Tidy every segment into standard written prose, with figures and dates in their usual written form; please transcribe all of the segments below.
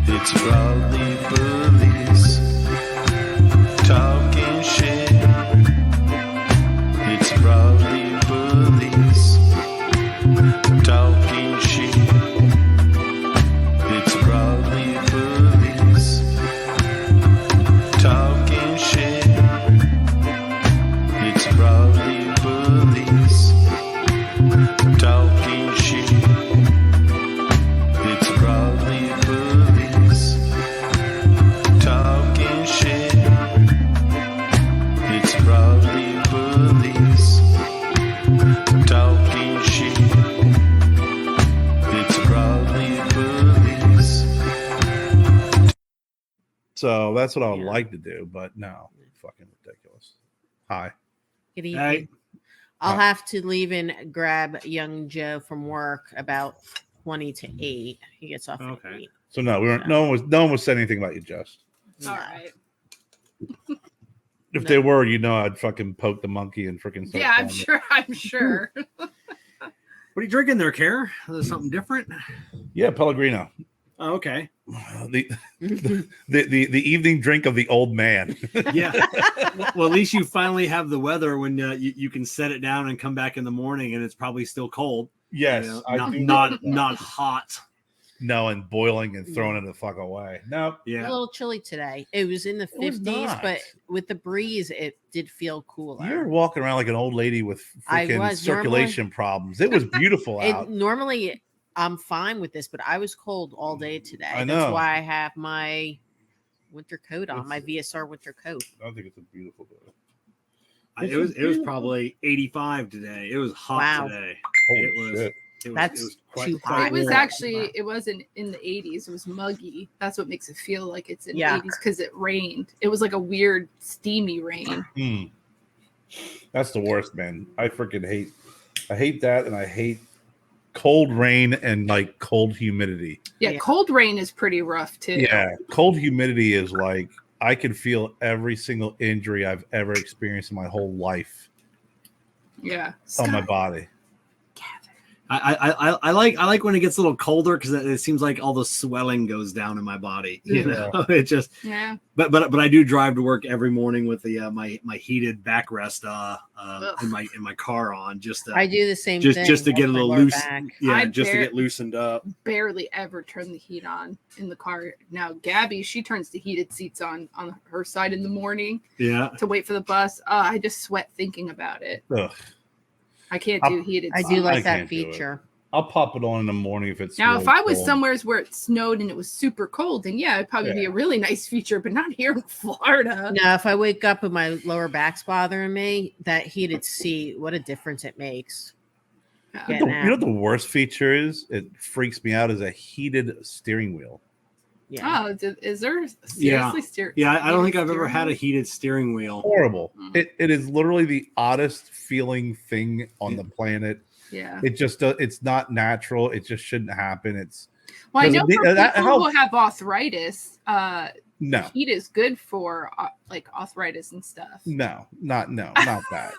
It's Broadleaf Bullies talking shit. It's Broadleaf Bullies talking shit. It's Broadleaf Bullies talking shit. It's Broadleaf Bullies talking shit. It's Broadleaf Bullies talking shit. It's Broadleaf Bullies talking shit. It's Broadleaf Bullies. So that's what I would Yeah. like to do, but no, fucking ridiculous. Hi. Good evening. Hey. I'll have to leave and grab young Joe from work about 20 to 8. He gets off Okay. at 8. So no, we weren't. No one was saying anything about you, Jess. No. All right. If No. they were, I'd fucking poke the monkey and freaking. Start Yeah, I'm calling it. sure. I'm sure. What are you drinking there, Kerr? Is there something different? Yeah, Pellegrino. Oh, okay. The evening drink of the old man. Yeah. Well, at least you finally have the weather when you can set it down and come back in the morning, and it's probably still cold. Yes, You know, I do not hot. No, and boiling and throwing it the fuck away. No, A Yeah. little chilly today. It was in the was 50s, not. but with the breeze, it did feel cooler. you're walking around like an old lady with I freaking was. circulation problems. It was beautiful out. Normally, I'm fine with this, but I was cold all day today. I That's know. why I have my winter coat on, my VSR winter coat. I think it's a beautiful day. It was probably 85 today. It was hot Wow. today. Holy It was. shit. That's too quite hot. It was warm. actually. It wasn't in the 80s. It was muggy. That's what makes it feel like it's in the Yeah. 80s because it rained. It was like a weird steamy rain. Mm. That's the worst, man. I hate that, and I hate cold rain and like cold humidity. Yeah, Yeah. cold rain is pretty rough too. Yeah, cold humidity is like I can feel every single injury I've ever experienced in my whole life Yeah. on my body. I like when it gets a little colder because it seems like all the swelling goes down in my body. You know, it just. Yeah. But I do drive to work every morning with the my heated backrest in my car on just to, I do the same just thing. just to get a with my little lower loose. back. Yeah, I just to bear- get loosened up. Barely ever turn the heat on in the car. Now Gabby, she turns the heated seats on her side in the morning Yeah. to wait for the bus. I just sweat thinking about it. Ugh. I can't do heated I seats. do like I that can't do it. feature. I'll pop it on in the morning if it's Now, really if I was cold. somewhere where it snowed and it was super cold, then yeah, it'd probably be a really nice feature, but not here in Florida. Now, if I wake up and my lower back's bothering me, that heated seat, what a difference it makes. Yeah. Yeah. You know what the worst feature is? It freaks me out is a heated steering wheel. Yeah. Oh, is there seriously Yeah, I don't think I've steering ever had a wheel? heated steering wheel. Horrible. Mhm. It is literally the oddest feeling thing on the planet. Yeah. It just it's not natural. It just shouldn't happen. It's Well, I does know it need- for people that helps. who have arthritis, no, heat is good for like arthritis and stuff. not that.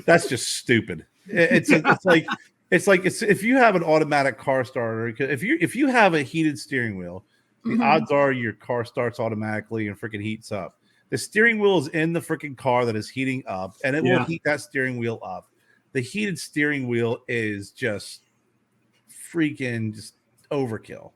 That's just stupid. It's like if you have an automatic car starter, if you have a heated steering wheel, the Mhm. odds are your car starts automatically and freaking heats up. The steering wheel is in the freaking car that is heating up, and it will Yeah. heat that steering wheel up. The heated steering wheel is just freaking just overkill.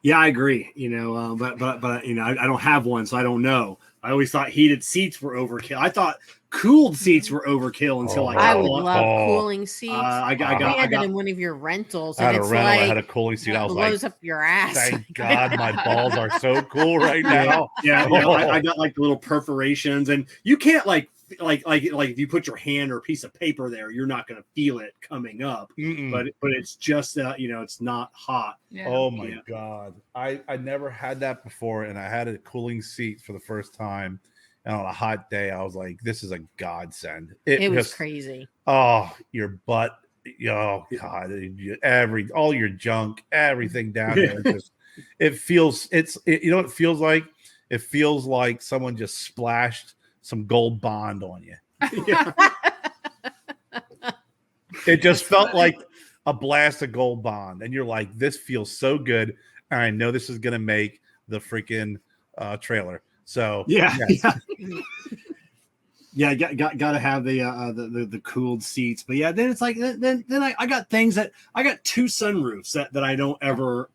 Yeah, I agree. But I don't have one, so I don't know. I always thought heated seats were overkill. I thought cooled seats were overkill until I I got would one. love cooling seats. I I got had that got in one of your rentals, I had and a it's rental. I had a like cooling seat. I was blows like, up your ass. thank God my balls are so cool right now. yeah, I got like the little perforations, and you can't like if you put your hand or a piece of paper there, you're not going to feel it coming up. Mm-mm. But it's just it's not hot. Yeah. Oh my Yeah. God. I never had that before, and I had a cooling seat for the first time. And on a hot day, I was like, this is a godsend. It was just- crazy. Oh, your butt. Oh God. All your junk, everything down there. It feels you know what it feels like? It feels like someone just splashed some gold bond on you. Yeah. It just felt like a blast of gold bond. And you're like, this feels so good. and I know this is gonna make the freaking trailer. So Yeah, yes. yeah. Gotta have the cooled seats. But yeah, then it's like then I got things that I got 2 sunroofs that I don't ever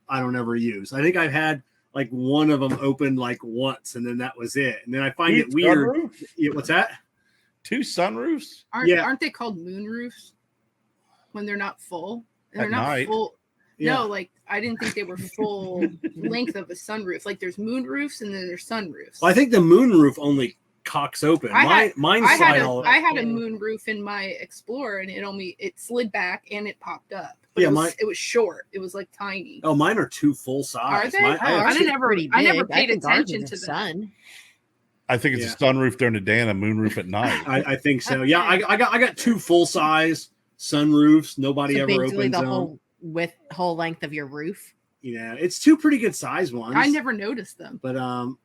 use. I think I've had like one of them open like once, and then that was it. And then I find it weird. Sunroofs? Yeah, what's that? 2 sunroofs Aren't they called moonroofs when they're not full? And At they're not night. full. Yeah. No, like I didn't think they were full length of a sunroof. Like there's moonroofs and then there's sunroofs. Well, I think the moonroof only cocks open. Mine I slide had all. I had a moonroof in my Explorer and it slid back and it popped up. But Yeah, it was short. It was like tiny. Oh, mine are 2 full size. Are they? Mine- Oh, I never Pretty I never big. paid think ours attention is to a that. sun. I think it's a sunroof during the day and a moonroof at night. I think so. Yeah, I got 2 full size sunroofs. Nobody So ever basically opens the them. whole length of your roof. Yeah, it's 2 pretty good size ones. I never noticed them. But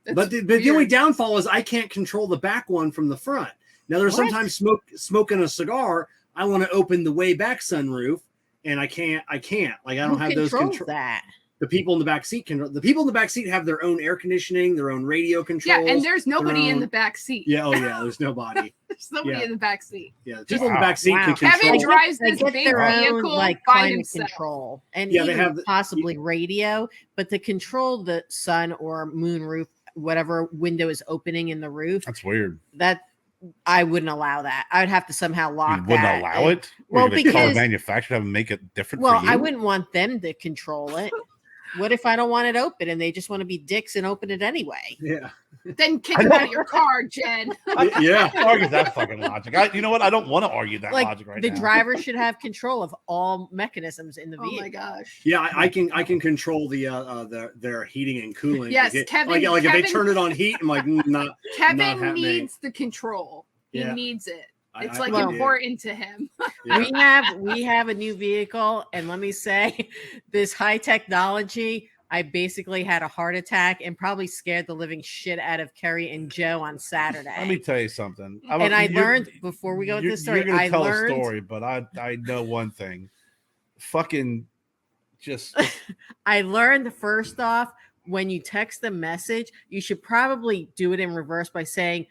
That's but the only weird. downfall is I can't control the back one from the front. Now there's What? sometimes smoking a cigar, I want to open the way back sunroof, and I can't. Like I don't Who have those controls control. that? The people in the back seat can. The people in the back seat have their own air conditioning, their own radio controls. Yeah, and there's nobody in own- the back seat. Yeah, oh yeah, there's nobody. There's nobody Yeah. in the back seat. Yeah, the people in the back seat Wow. can control. Kevin drives They this get big their own vehicle like by climate himself. control and Yeah, they even have the- possibly radio, but to control the sun or moon roof, whatever window is opening in the roof, That's weird. that I wouldn't allow that. I would have to somehow lock You wouldn't that. allow it? Well, Or you're gonna call the because- manufacturer to have them make it different Well, for you? I wouldn't want them to control it. What if I don't want it open and they just want to be dicks and open it anyway? Yeah, Then kick him out of your car, Jen. yeah. I can't argue that fucking logic. You know what? I don't want to argue that Like logic right the now. driver should have control of all mechanisms in the Oh vehicle. my gosh. Yeah, I can control their heating and cooling. Yes, like Kevin- Like if they Kevin- turn it on heat, I'm like not. Not Kevin happening. needs the control. He Yeah. needs it. It's I- like Well- important to him. Yeah. We have a new vehicle, and let me say, this high technology, I basically had a heart attack and probably scared the living shit out of Kerry and Joe on Saturday. Let me tell you something. and I learned before we go into the story, You're gonna I tell learned a story, but I know one thing. Fucking just I learned first off, when you text a message, you should probably do it in reverse by saying,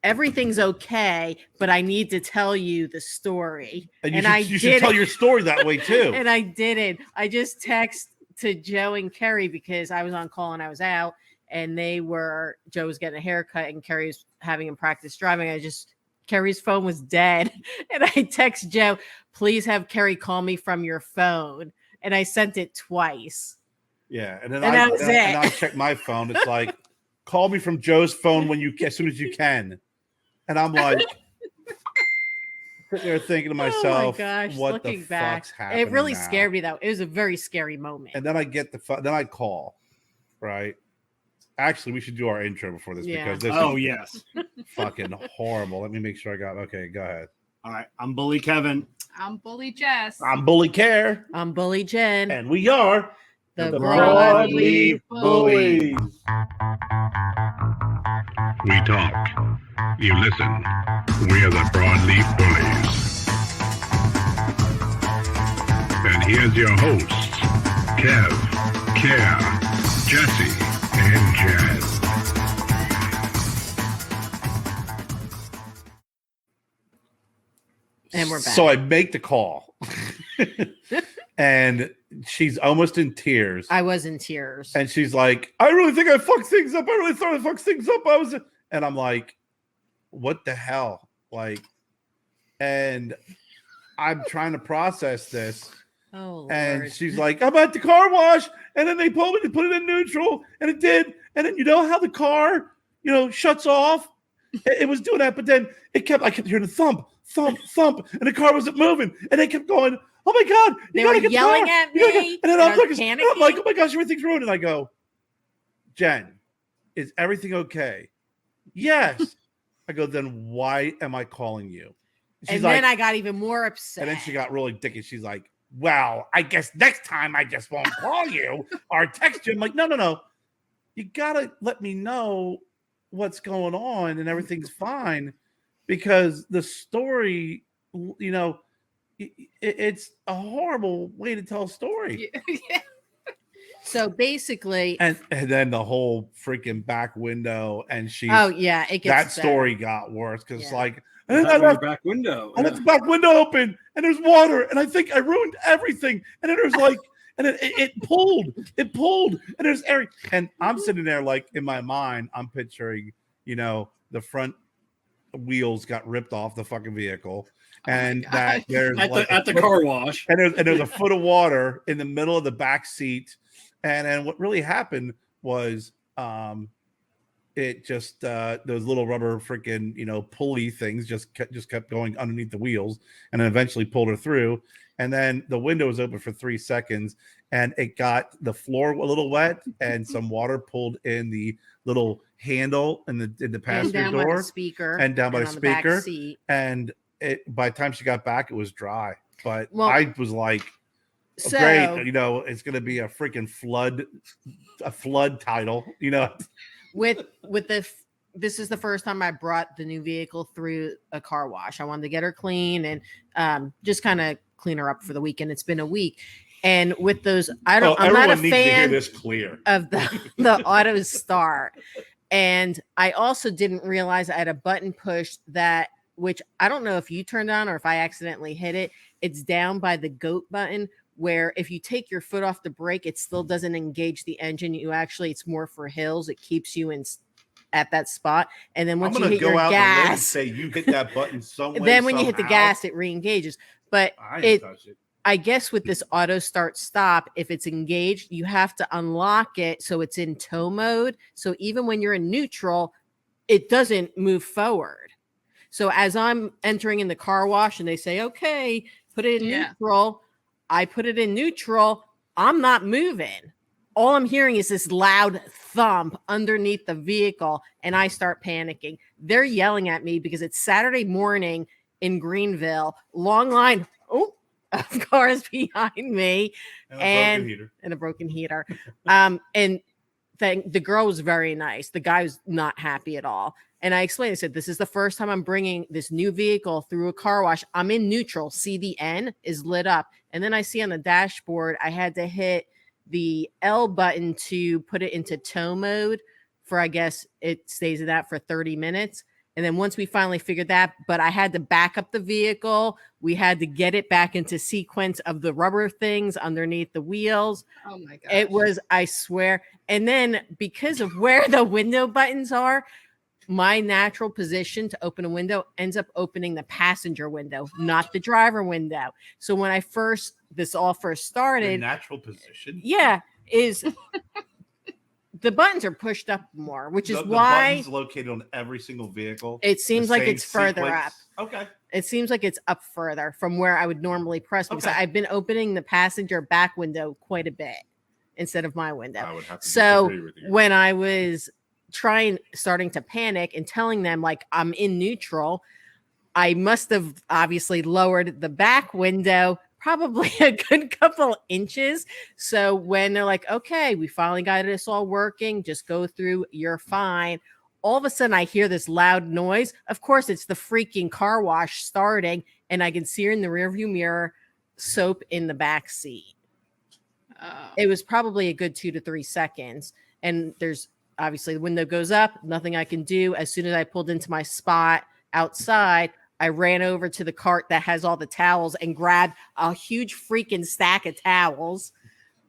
everything's okay, but I need to tell you the story. you should tell your story that way too. And I didn't. I just text to Joe and Kerry because I was on call and I was out, and Joe was getting a haircut and Kerry was having him practice driving. Kerry's phone was dead. And I text Joe, please have Kerry call me from your phone. And I sent it twice. Yeah, and then that was and it. I check my phone. It's like, call me from Joe's phone as soon as you can. And I'm like, sitting there thinking to myself, oh my gosh, what looking the back, fuck's happening? it really now? scared me though. It was a very scary moment. And then I get then I call, right? Actually, we should do our intro before this Yeah. because this Oh is yes. fucking horrible. Let me make sure I got okay. Go ahead. All right. I'm Bully Kevin. I'm Bully Jess. I'm Bully Kerr, I'm Bully Jen, and we are the Broadleaf Broadleaf Bullies. We talk. You listen. We're the Broadleaf Bullies. And here's your hosts, Kev, Kerr, Jessie, and Jen. And we're back. So I make the call, and she's almost in tears. I was in tears. And she's like, I really think I fucked things up. I really thought I fucked things up. And I'm like, what the hell? Like, and I'm trying to process this. Oh, And Lord. she's like, I'm at the car wash. And then they told me to put it in neutral. And it did. And then you know how the car, shuts off? It was doing that. But then I kept hearing the thump, thump, thump. And the car wasn't moving. And they kept going, oh my God. They you gotta were get the yelling car. at You gotta me, get-" And then and I I'm was like, panicking. oh my gosh, everything's ruined. And I go, Jen, is everything okay? Yes. I go, then why am I calling you? And then I got even more upset. And then she got really dicky. She's like, well, I guess next time I just won't call you or text you. I'm like, no. You got to let me know what's going on and everything's fine, because the story, it's a horrible way to tell a story. Yeah. So basically, and then the whole freaking back window, and she's oh yeah, it gets that story better. got worse because Yeah. like What and I happened to left, your back window. I left the back window open and there's water and I think I ruined everything and then there's like and it pulled and there's air and I'm sitting there like in my mind I'm picturing the front wheels got ripped off the fucking vehicle and that there's at the car wash. and there's a foot of water in the middle of the back seat. And then what really happened was it just those little rubber freaking pulley things just kept going underneath the wheels and then eventually pulled her through. And then the window was open for 3 seconds and it got the floor a little wet and some water pulled in the little handle in the passenger and down door by the speaker and down by the on back speaker. seat. And by the time she got back, it was dry. But Well, I was like, so great, it's going to be a freaking flood title, with this is the first time I brought the new vehicle through a car wash. I wanted to get her clean and just kind of clean her up for the weekend. It's been a week. And with those, I'm not a needs fan to hear this clear. of the auto start. And I also didn't realize I had a button push which I don't know if you turned on or if I accidentally hit it. It's down by the GOAT button, where if you take your foot off the brake, it still doesn't engage the engine. It's more for hills. It keeps you at that spot. And then once you hit your gas, say you hit that button somewhere. then when you hit the gas, it re-engages. But I guess with this auto start stop, if it's engaged, you have to unlock it so it's in tow mode. So even when you're in neutral, it doesn't move forward. So as I'm entering in the car wash and they say, okay, put it in neutral, I put it in neutral. I'm not moving. All I'm hearing is this loud thump underneath the vehicle, and I start panicking. They're yelling at me because it's Saturday morning in Greenville, long line of cars behind me, and a broken heater. And the girl was very nice. The guy was not happy at all. And I explained, I said, this is the first time I'm bringing this new vehicle through a car wash. I'm in neutral. See, the N is lit up. And then I see on the dashboard, I had to hit the L button to put it into tow mode for, I guess it stays in that for 30 minutes. And then once we finally figured that, but I had to back up the vehicle. We had to get it back into sequence of the rubber things underneath the wheels. Oh my god. It was, I swear. And then because of where the window buttons are, my natural position to open a window ends up opening the passenger window, not the driver window. So when this all first started, your natural position, is the buttons are pushed up more, which is the why buttons located on every single vehicle. It seems like it's further up. Okay. It seems like it's up further from where I would normally press because I've been opening the passenger back window quite a bit instead of my window. I would have to So disagree with you. when I was starting to panic and telling them like I'm in neutral, I must have obviously lowered the back window probably a good couple inches. So when they're like, okay, we finally got this all working, just go through, you're fine. All of a sudden I hear this loud noise. Of course, it's the freaking car wash starting, and I can see her in the rearview mirror, soap in the back seat. It was probably a good 2 to 3 seconds. And there's obviously the window goes up, nothing I can do. As soon as I pulled into my spot outside, I ran over to the cart that has all the towels and grabbed a huge freaking stack of towels.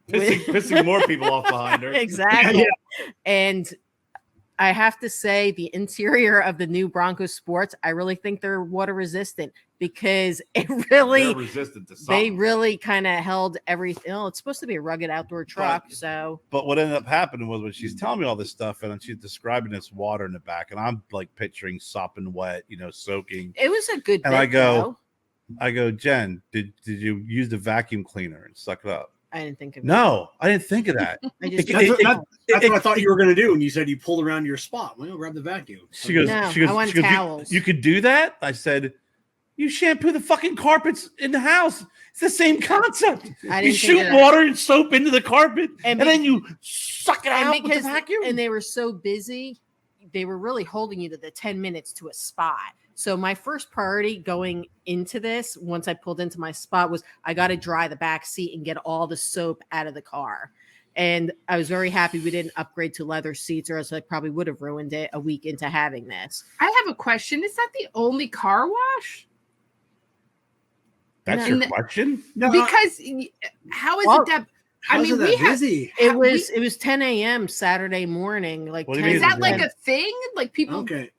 Pissing more people off behind her. Exactly. Yeah. And I have to say the interior of the new Bronco Sports, I really think they're water resistant because they're resistant to something. They really kind of held everything. Oh, it's supposed to be a rugged outdoor truck. But what ended up happening was when she's telling me all this stuff and she's describing this water in the back, and I'm like picturing sopping wet, soaking. It was a good. And I go, Jen, did you use the vacuum cleaner and suck it up? I didn't think of it. No, I didn't think of that. That's what I thought you were going to do when you said you pulled around your spot. Well, grab the vacuum. She goes, I want towels. You could do that? I said, you shampoo the fucking carpets in the house. It's the same concept. You shoot water and soap into the carpet, and then you suck it out with the vacuum. And they were so busy, they were really holding you to the 10 minutes to a spot. So my first priority going into this, once I pulled into my spot, was I got to dry the back seat and get all the soap out of the car. And I was very happy we didn't upgrade to leather seats, or else I probably would have ruined it a week into having this. I have a question. Is that the only car wash? That's No. your question? No, Because how is Well, it that? I how's mean, it that we have. busy? It was 10 a.m. Saturday morning. Like What do you 10 mean? Is that like Yeah. a thing? Like people Okay.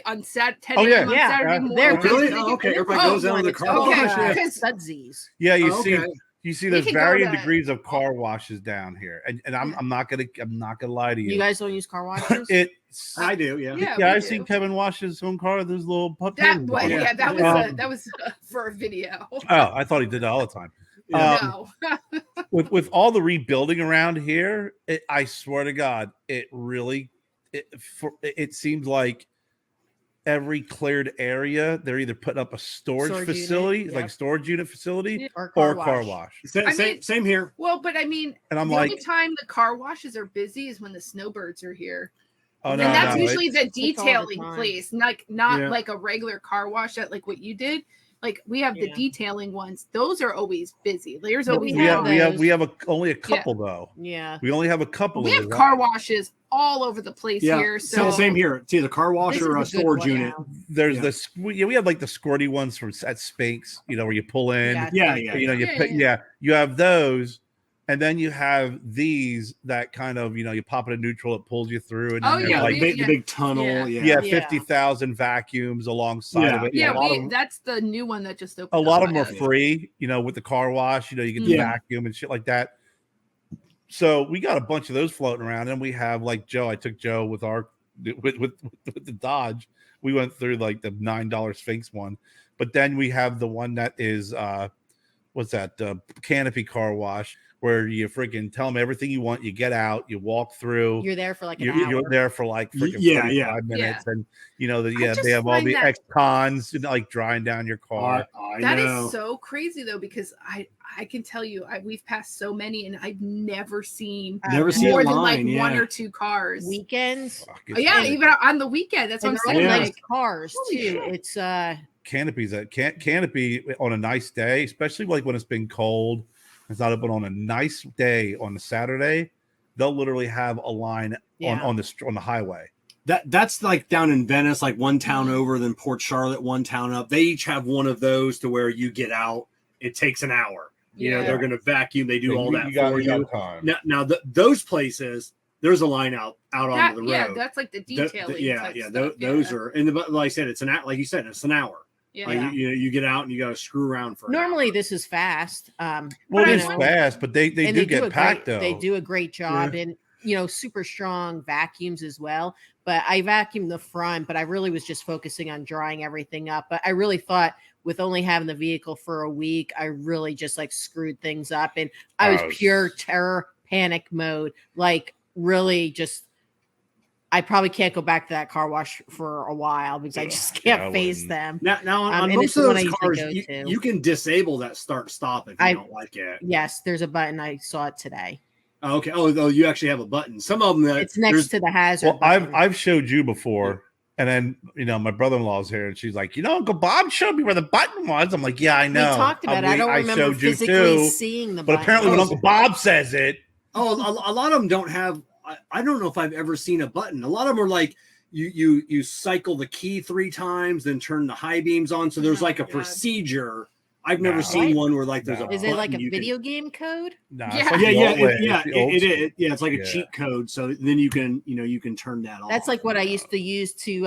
On 10 Oh, yeah. a.m. on Yeah. Saturday Yeah. morning. There, Oh, really? they Oh, get- okay. Everybody Oh, goes down to the it's car called, Okay, wash. Yeah. because- Sudsies. Yeah, you Oh, see, okay. you see, We there's could go varying to- degrees of car washes down here, and I'm not gonna lie to you. You guys don't use car washes? It's I do. Yeah. Yeah, yeah, we I've do. seen Kevin wash his own car with his little That paint was, bottle. yeah, that was Um, that was for a video. Oh, I thought he did that all the time. Yeah. No. With all the rebuilding around here, I swear to God, it seems like every cleared area they're either putting up a storage Storage facility, unit, like yep. storage unit facility, Or or car wash. I mean- Same here. Well, but I mean, And I'm the like, only time the car washes are busy is when the snowbirds are here. oh And no, that's no, usually the it's all the detailing time. place, not Yeah. like a regular car wash at like what you did. Like we have the Yeah. detailing ones; those are always busy. There's But always we have those. we have only a couple though. Yeah. We only have a couple. we of have those. car washes all over the place Yeah. here. So Same here. It's either car wash This or a is a good storage one unit. now. There's Yeah. we have like the squirty ones from at Spanx, where you pull in. Yeah, thank yeah, you. You know, you Yeah, pick, yeah. yeah, you have those, and then you have these that kind of, you pop it in neutral, it pulls you through, and then Oh, there's yeah, like the big tunnel. Yeah. Yeah. yeah, 50,000 vacuums alongside of it. yeah, a lot of them, that's the new one that just opened. a lot up of them are by us. free, with the car wash. You get the Yeah. vacuum and shit like that. So we got a bunch of those floating around, and we have like Joe. I took Joe with the Dodge. We went through like the $9 Sphinx one, but then we have the one that is what's that? Canopy car wash, where you freaking tell them everything you want. You get out, you walk through. You're there for like an You're hour. there for like freaking Yeah, 45 yeah. minutes, and just they have all find the that- ex-cons like drying down your car. I That know. is so crazy though, because I can tell you, we've passed so many, and I've never seen Never seen more a than line, like one yeah. or two cars. Weekends. Fuck, Oh, it's yeah, crazy. even on the weekend. That's what And I'm they're saying. all Yeah. nice cars Holy too. shit. It's Canopies that canopy on a nice day, especially like when it's been cold, it's not open on a nice day on a Saturday, they'll literally have a line Yeah. on the highway. That's like down in Venice, like one town over, then Port Charlotte, one town up. They each have one of those to where you get out. It takes an hour. Yeah. They're going to vacuum. They do all that for you. time. Now those places, there's a line out onto the road. Yeah, that's like the detailing. yeah, type yeah. stuff. Those are, and like I said, it's like you said, it's an hour. Yeah. Like you get out and you got to screw around for an normally hour. this is fast. Well, But it I is know- fast, but they and do they get a packed great, though. They do a great job, and super strong vacuums as well. But I vacuumed the front, but I really was just focusing on drying everything up. But I really thought with only having the vehicle for a week, I really just like screwed things up, and I was Oh, pure terror panic mode. Like really just. I probably can't go back to that car wash for a while because I just can't I face wouldn't. them. Now on and most it's of the one I those usually cars, go you, to. you can disable that start stop if you I- don't like it. Yes, there's a button. I saw it today. Oh, okay. Oh, you actually have a button. Some of them that It's next to the hazard. Well, button. I've showed you before, and then my brother-in-law's here, and she's like, Uncle Bob showed me where the button was. I'm like, yeah, I know. We talked about it. I don't remember showed you physically too, seeing the but button. apparently when Oh, Uncle Bob says it, a lot of them don't have. I don't know if I've ever seen a button. A lot of them are like you cycle the key 3 times, then turn the high beams on. So there's Oh, like a God. procedure. I've never No. seen one where like there's No. a. Is it like a button you can- video game code? nah, Yeah. it's like Yeah, the yeah, old way. yeah. It's the old It, yeah, it's like a Yeah. cheat code. So then you can turn that off. That's like what I used to use to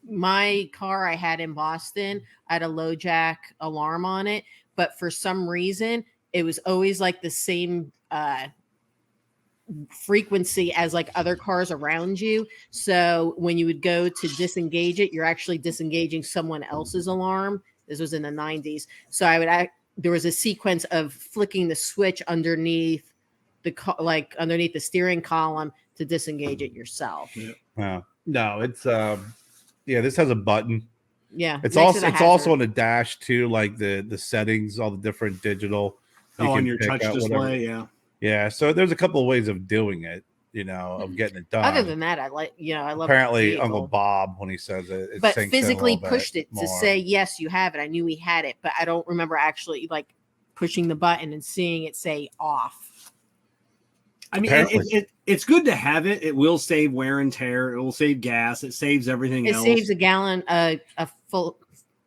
my car I had in Boston. I had a low jack alarm on it, but for some reason it was always like the same frequency as like other cars around you. So when you would go to disengage it, you're actually disengaging someone else's alarm. This was in the 90s. So there was a sequence of flicking the switch underneath underneath the steering column to disengage it yourself. No, it's this has a button. Yeah. It's next to the also hazard. on the dash too, like the settings, all the different digital. You on can your pick touch out display. whatever. Yeah. Yeah, so there's a couple of ways of doing it, of getting it done. Other than that, I love the Apparently, vehicle. Uncle Bob, when he says it, but sinks in a physically little bit pushed it to more. say yes, you have it. I knew we had it, but I don't remember actually like pushing the button and seeing it say off. I mean, Apparently. it's good to have it. It will save wear and tear. It will save gas. It saves everything It else. saves a gallon, a full.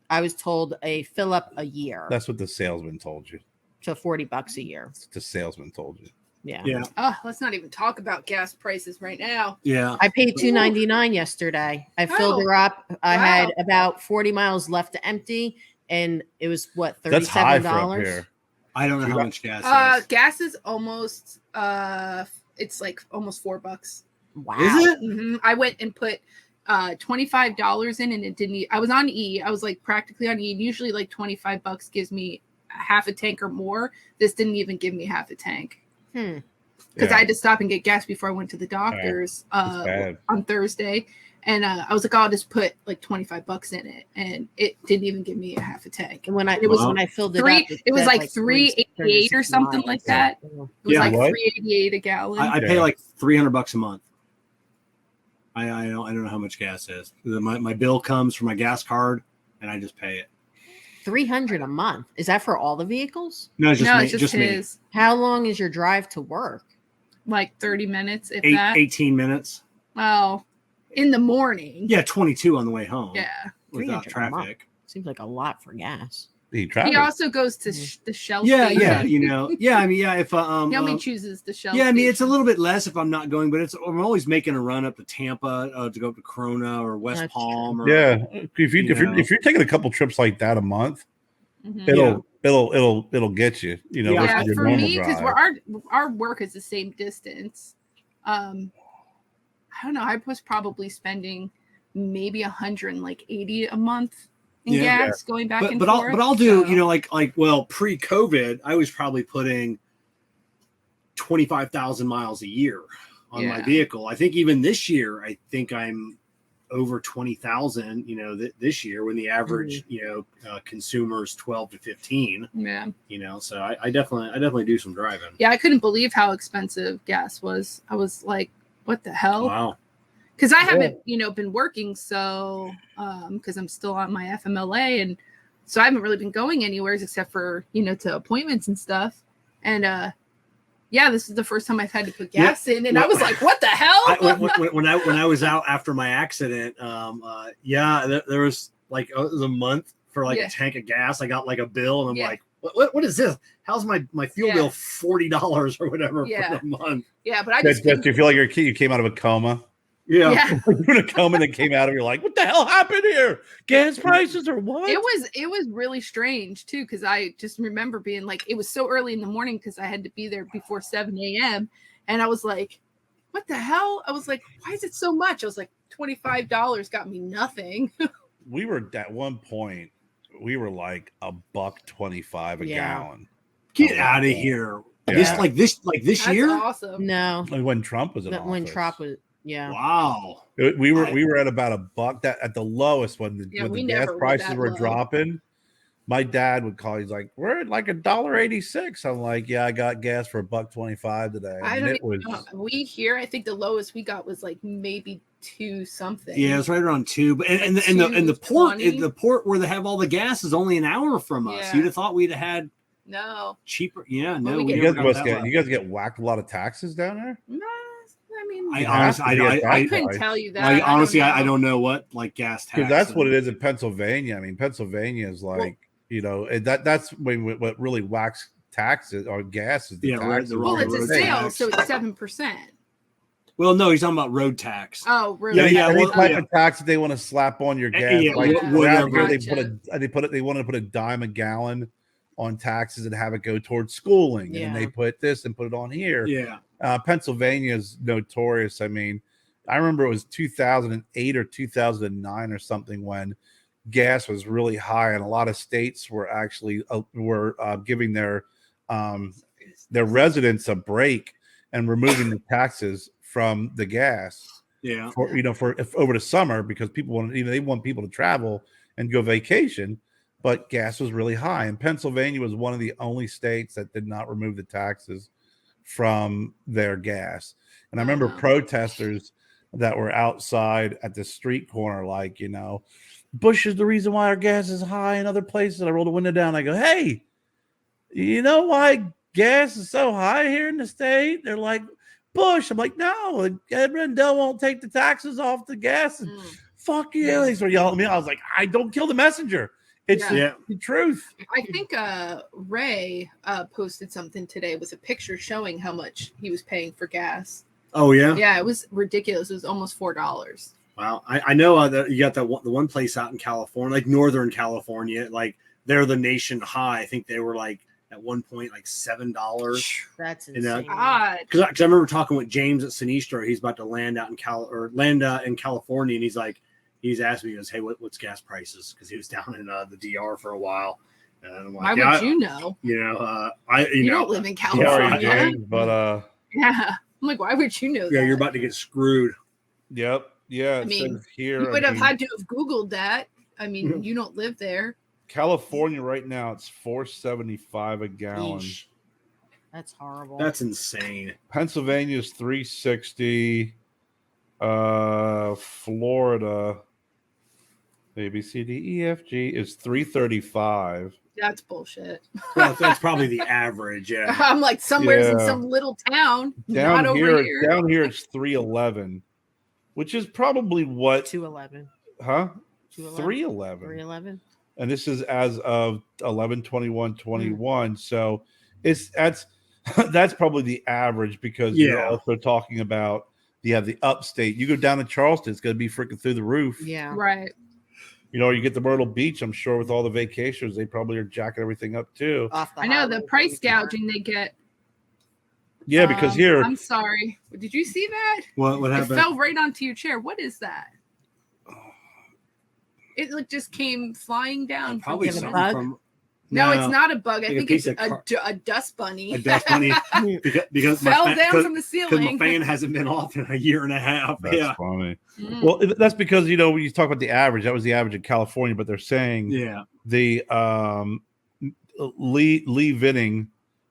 I was told a fill up a year, That's what the salesman told you. so $40 a year. The salesman told you. Yeah. Yeah, Oh, let's not even talk about gas prices right now. yeah. I paid $2.99 yesterday. I filled Oh, her up. I wow. had about 40 miles left to empty, and it was what, That's high for up $37? here. I don't know how much gas is. Gas is almost it's like almost $4. Wow. Is it? I went and put $25 in, and it didn't. I was on E. I was like practically on E. And usually, like $25 gives me half a tank or more. This didn't even give me half a tank because Yeah. I had to stop and get gas before I went to the doctor's That's bad. on Thursday. And I was like, I'll just put like $25 in it, and it didn't even give me a half a tank. And when I It was when I filled it three. up, It was said, like 388 or 36 something miles. like that. Yeah. It was Yeah, like what? $388 a gallon. I pay Yeah. like $300 a month. I don't know how much gas is. My bill comes from my gas card, and I just pay it. 300 a month. Is that for all the vehicles? No, it's just no, me. it's just me. his. How long is your drive to work? Like 30 minutes, if that. 18 minutes. Well, in the morning. Yeah, 22 on the way home. Yeah. Without 300 a month. traffic. Seems like a lot for gas. He He traveled. also goes to the Shell Yeah, station. yeah, you know, yeah. I mean, yeah. If He only chooses the Shell. yeah, I mean, it's a station. little bit less if I'm not going, but I'm always making a run up to Tampa to go up to Corona or West That's Palm. Or, Yeah. If You know. you're taking a couple trips like that a month, Mhm. it'll get you. You know, Yeah, versus Yeah, your for normal me, because drive. our work is the same distance. I don't know. I was probably spending maybe 180 a month in Yeah. gas going back and but forth. I'll do, so- you know, like well, pre-COVID, I was probably putting 25,000 miles a year on my Yeah. vehicle. I think even this year, I think I'm over 20,000. You know, this year when the average consumer is 12 to 15. Yeah. You know, so I definitely do some driving. Yeah, I couldn't believe how expensive gas was. I was like, what the hell? Wow. Because I haven't, been working, so because I'm still on my FMLA, and so I haven't really been going anywhere except for to appointments and stuff. And this is the first time I've had to put gas in, and I was like, what the hell? When I was out after my accident, there was like it was a month for like a tank of gas. I got like a bill, and I'm like, what is this? How's my fuel bill $40 or whatever for the month? Yeah, but I Do just you feel like you came out of a coma? Yeah. You were in a coma and it came out, and you're like, what the hell happened here? Gas prices or what? It was really strange too, because I just remember being like, it was so early in the morning because I had to be there before 7 a.m. And I was like, what the hell? I was like, why is it so much? I was like, $25 got me nothing. We were at one point, we were like $1.25 a gallon. Get out of here. Yeah. This That's year? awesome. No. When Trump was in office. When Trump was, Wow. We were at about $1 that at the lowest when the gas prices were dropping. My dad would call. He's like, "We're at like $1.86." I'm like, "Yeah, I got gas for $1.25 today." I And don't it was know. We here, I think the lowest we got was like maybe 2 something. Yeah, it's right around 2. But and the port where they have all the gas is only an hour from us. Yeah. You'd have thought we'd have had No. cheaper. Yeah, no. we you get- guys get whacked a lot of taxes down there. No, I mean, I Yeah. honestly, I couldn't price. tell you that. Like, honestly, I know. don't know what like gas tax. Because that's what it is in Pennsylvania. I mean, Pennsylvania is like that's what really whacks taxes or gas is the taxes. Well, it's a road sale, tax. so it's 7%. Well, no, he's talking about road tax. Oh, really? Any type of tax that they want to slap on your gas, Yeah, like whatever. around here, they want to put a dime a gallon on taxes and have it go towards schooling, and then they put this and put it on here. Yeah, Pennsylvania is notorious. I mean, I remember it was 2008 or 2009 or something when gas was really high, and a lot of states were actually giving their residents a break and removing the taxes from the gas. Yeah, for over the summer, because people want they want people to travel and go vacation, but gas was really high, and Pennsylvania was one of the only states that did not remove the taxes from their gas. And I remember protesters that were outside at the street corner, like, Bush is the reason why our gas is high in other places. I roll the window down. I go, hey, you know why gas is so high here in the state? They're like, Bush. I'm like, no, Ed Rendell won't take the taxes off the gas. And fuck you. They started yelling at me. I was like, I don't kill the messenger. It's the truth. I think Ray posted something today with a picture showing how much he was paying for gas. Oh yeah, yeah, it was ridiculous. It was almost $4. Wow, I know that you got the one place out in California, like Northern California, like they're the nation high. I think they were like at one point like $7. That's insane. Because I remember talking with James at Sinistro. He's about to land out in California, and he's asked me, he goes, hey, what's gas prices? Because he was down in the DR for a while. And I'm like, why would you know? You know, you don't live in California. James, but yeah. I'm like, why would you know that? Yeah, you're about to get screwed. Yep. Yeah. I mean, here, you would have had to have Googled that. I mean, you don't live there. California right now, it's $4.75 a gallon. Eesh. That's horrible. That's insane. Pennsylvania is $3.60. Florida, A, B, C, D, E, F, G is $3.35. That's bullshit. Well, that's probably the average. Yeah. I'm like somewhere in some little town. Down not here, over here. down here it's $3.11, which is probably what? $2.11. Huh? $3.11. $3.11. And this is as of 11/21/21. So that's probably the average, because you're also talking about you have the upstate. You go down to Charleston, it's going to be freaking through the roof. Yeah. Right. You know, you get to Myrtle Beach, I'm sure with all the vacationers, they probably are jacking everything up too. I know the price gouging they get. Yeah, because here. I'm sorry. Did you see that? What happened? It fell right onto your chair. What is that? It just came flying down. Probably something from. No, it's not a bug. I Like think it's a dust bunny. A dust bunny because fell down from the ceiling. Because my fan hasn't been off in a year and a half. That's funny. Well, that's because, you know, when you talk about the average, that was the average in California, but they're saying the Lee Vinning,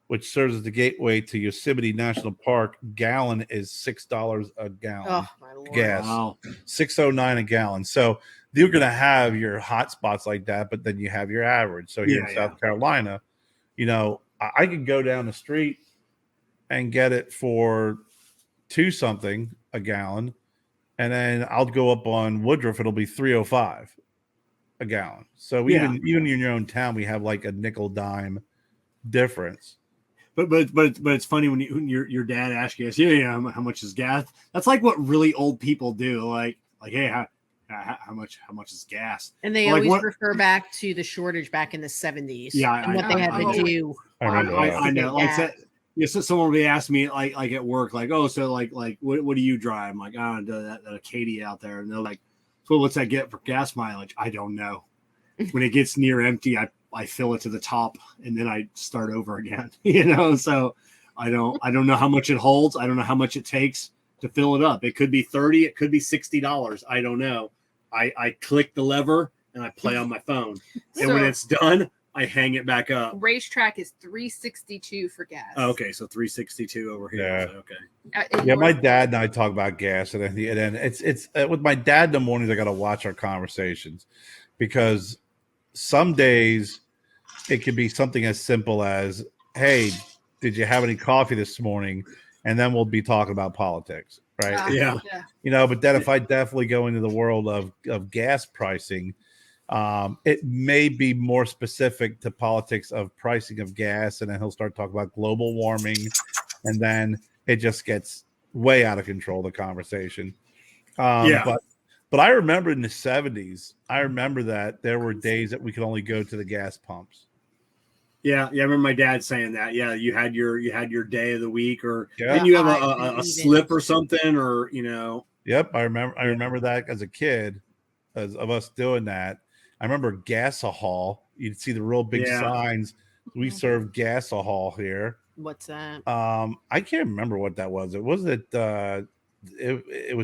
which serves as the gateway to Yosemite National Park, gallon is $6 a gallon. Oh, my Lord. Gas. Wow. $6.09 a gallon. So you're going to have your hot spots like that, but then you have your average. So here in South Carolina, you know, I could go down the street and get it for $2 a gallon, and then I'll go up on Woodruff, it'll be $3.05 a gallon. So even in your own town, we have like a nickel dime difference. But it's funny when your dad asks you, how much is gas? That's like what really old people do. Like hey, how much is gas? And they always refer back to the shortage back in the 70s. Yeah, and what they had to do. I know. Like so someone will be asking me like at work, like, oh, so like what do you drive? I'm like, oh, that Acadia out there, and they're like, so what's that get for gas mileage? I don't know. When it gets near empty, I fill it to the top and then I start over again. You know, so I don't know how much it holds. I don't know how much it takes to fill it up. It could be $30, it could be $60. I don't know. I click the lever and I play on my phone. And when it's done, I hang it back up. Racetrack is $3.62 for gas. Oh, okay, so $3.62 over here. Yeah. So, okay. Yeah, my dad and I talk about gas, and then it's with my dad in the mornings. I got to watch our conversations, because some days it could be something as simple as, "Hey, did you have any coffee this morning?" And then we'll be talking about politics, right? Yeah. You know, but then if I definitely go into the world of gas pricing, it may be more specific to politics of pricing of gas, and then he'll start talking about global warming, and then it just gets way out of control, the conversation. But I remember in the 70s, I remember that there were days that we could only go to the gas pumps. Yeah, I remember my dad saying that. Yeah, you had your day of the week, or didn't you have a slip or something, or you know? Yep, I remember that as a kid, of us doing that. I remember Gasahol. You'd see the real big signs. We serve Gasahol here. What's that? I can't remember what that was. It was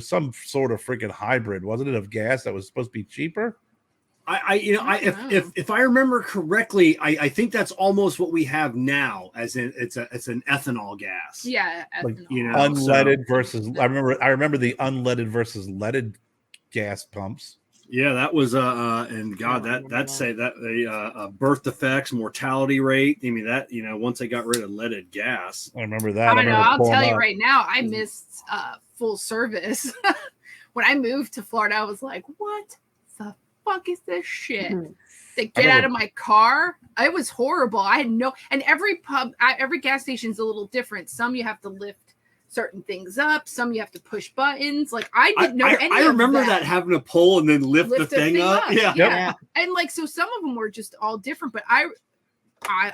some sort of freaking hybrid, wasn't it, of gas that was supposed to be cheaper? If I remember correctly, I think that's almost what we have now, as in it's an ethanol gas. Yeah, ethanol. Like, you know, unleaded versus. I remember the unleaded versus leaded gas pumps. Yeah, that was and God, that's say that the birth defects, mortality rate. I mean that once they got rid of leaded gas. I remember that. I don't know. I'll pulling tell you up. right now, I missed full service. When I moved to Florida, I was like, what the fuck is this shit? They get out of my car. It was horrible. I had no, and every gas station is a little different. Some you have to lift certain things up. Some you have to push buttons. Like I didn't know any I remember of that having to pull and then lift the thing up. Yeah. Yeah. And like, so some of them were just all different, but I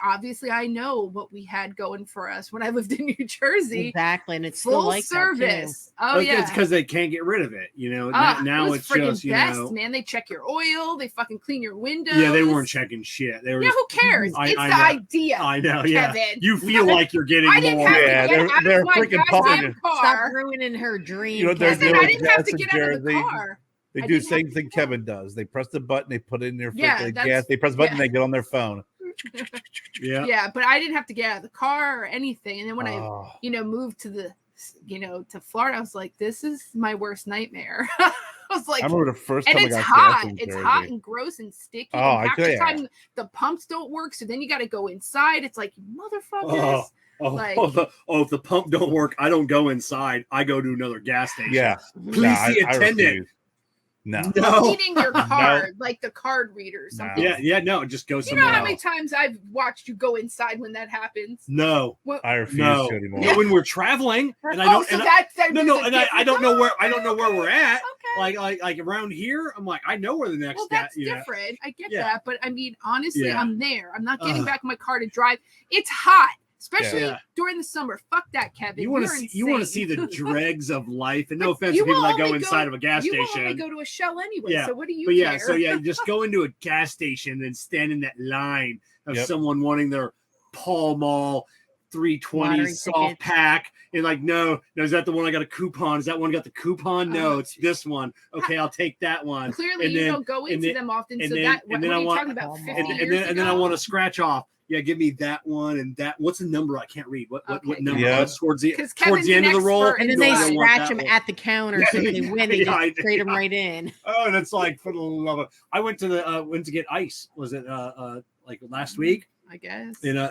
obviously I know what we had going for us when I lived in New Jersey. Exactly, and it's full still like service. That too. Oh yeah, it's because they can't get rid of it. Now it it's was just best, man. They check your oil. They fucking clean your windows. Yeah, they weren't checking shit. They were. Yeah, who cares? It's the idea. I know. Kevin. Yeah, you feel like you're getting I didn't more. have Yeah, to get out they're of my freaking goddamn pumping it. Stop car. ruining her dream. You know what they're Listen, doing? I didn't have to Gas get in out of the Jersey. car. They I do the didn't have same to thing get Kevin does. They press the button, they put it in their Yeah, gas. They press the button, they get on their phone. Yeah, but I didn't have to get out of the car or anything. And then when I moved to the to Florida, I was like, this is my worst nightmare. I was like, I remember the first time and I it's got hot. gas in It's Jersey. hot and gross and sticky. Oh, and half I the time the pumps don't work, so then you got to go inside. It's like, motherfuckers. If the pump don't work, I don't go inside. I go to another gas station. Yeah. Please see attendant. No. Reading your card, like the card reader or something. No, just go You somewhere know how many else. times I've watched you go inside when that happens? No. I refuse to anymore. Yeah, when we're traveling, and I don't. I don't know where. I don't know where we're at. Okay. Like around here, I'm like, I know where the next. Well, that's different. I get that, but I mean, honestly, I'm there. I'm not getting back in my car to drive. It's hot, especially during the summer. Fuck that, Kevin. You want to see the dregs of life, and no offense to people that go inside of a gas station. You only go to a Shell anyway. Yeah. So what do you? But care? you just go into a gas station and stand in that line of someone wanting their Pall Mall 320 soft pack. And like, no, is that the one I got a coupon? Is that one got the coupon? No, it's this one. Okay, I'll take that one. Clearly, you don't go into them often. So that what are you talking about? 50 years ago? And then I want to scratch off. Yeah, give me that one and that. What's the number? I can't read. What number? Yeah. Towards the end of the roll. And then they scratch them at the counter, so if they win, they just trade them right in. Oh, and it's like, for the love of, I went to get ice. Was it like last week? I guess. In a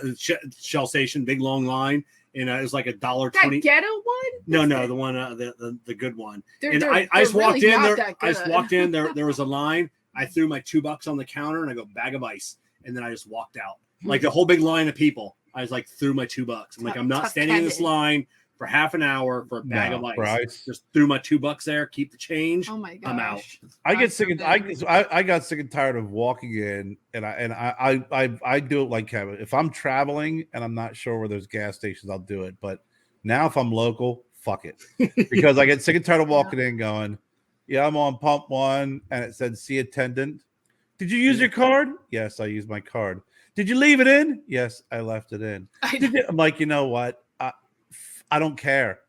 Shell station, big long line, and it was like $1.20. That ghetto one? No, the one, the good one. I just walked in there. I just walked in there. There was a line. I threw my $2 on the counter, and I go, bag of ice, and then I just walked out. Like the whole big line of people. I was like, threw my $2. I'm like, I'm not standing in this line for half an hour for a bag of ice. Just threw my $2 there, keep the change. Oh my gosh. I'm out. I get sick and I got sick and tired of walking in, and I do it like Kevin. If I'm traveling and I'm not sure where there's gas stations, I'll do it. But now if I'm local, fuck it, because I get sick and tired of walking in going, yeah, I'm on pump one, and it said see attendant. Did you use your card? Yes, I used my card. Did you leave it in? Yes, I left it in. I'm like, you know what? I don't care.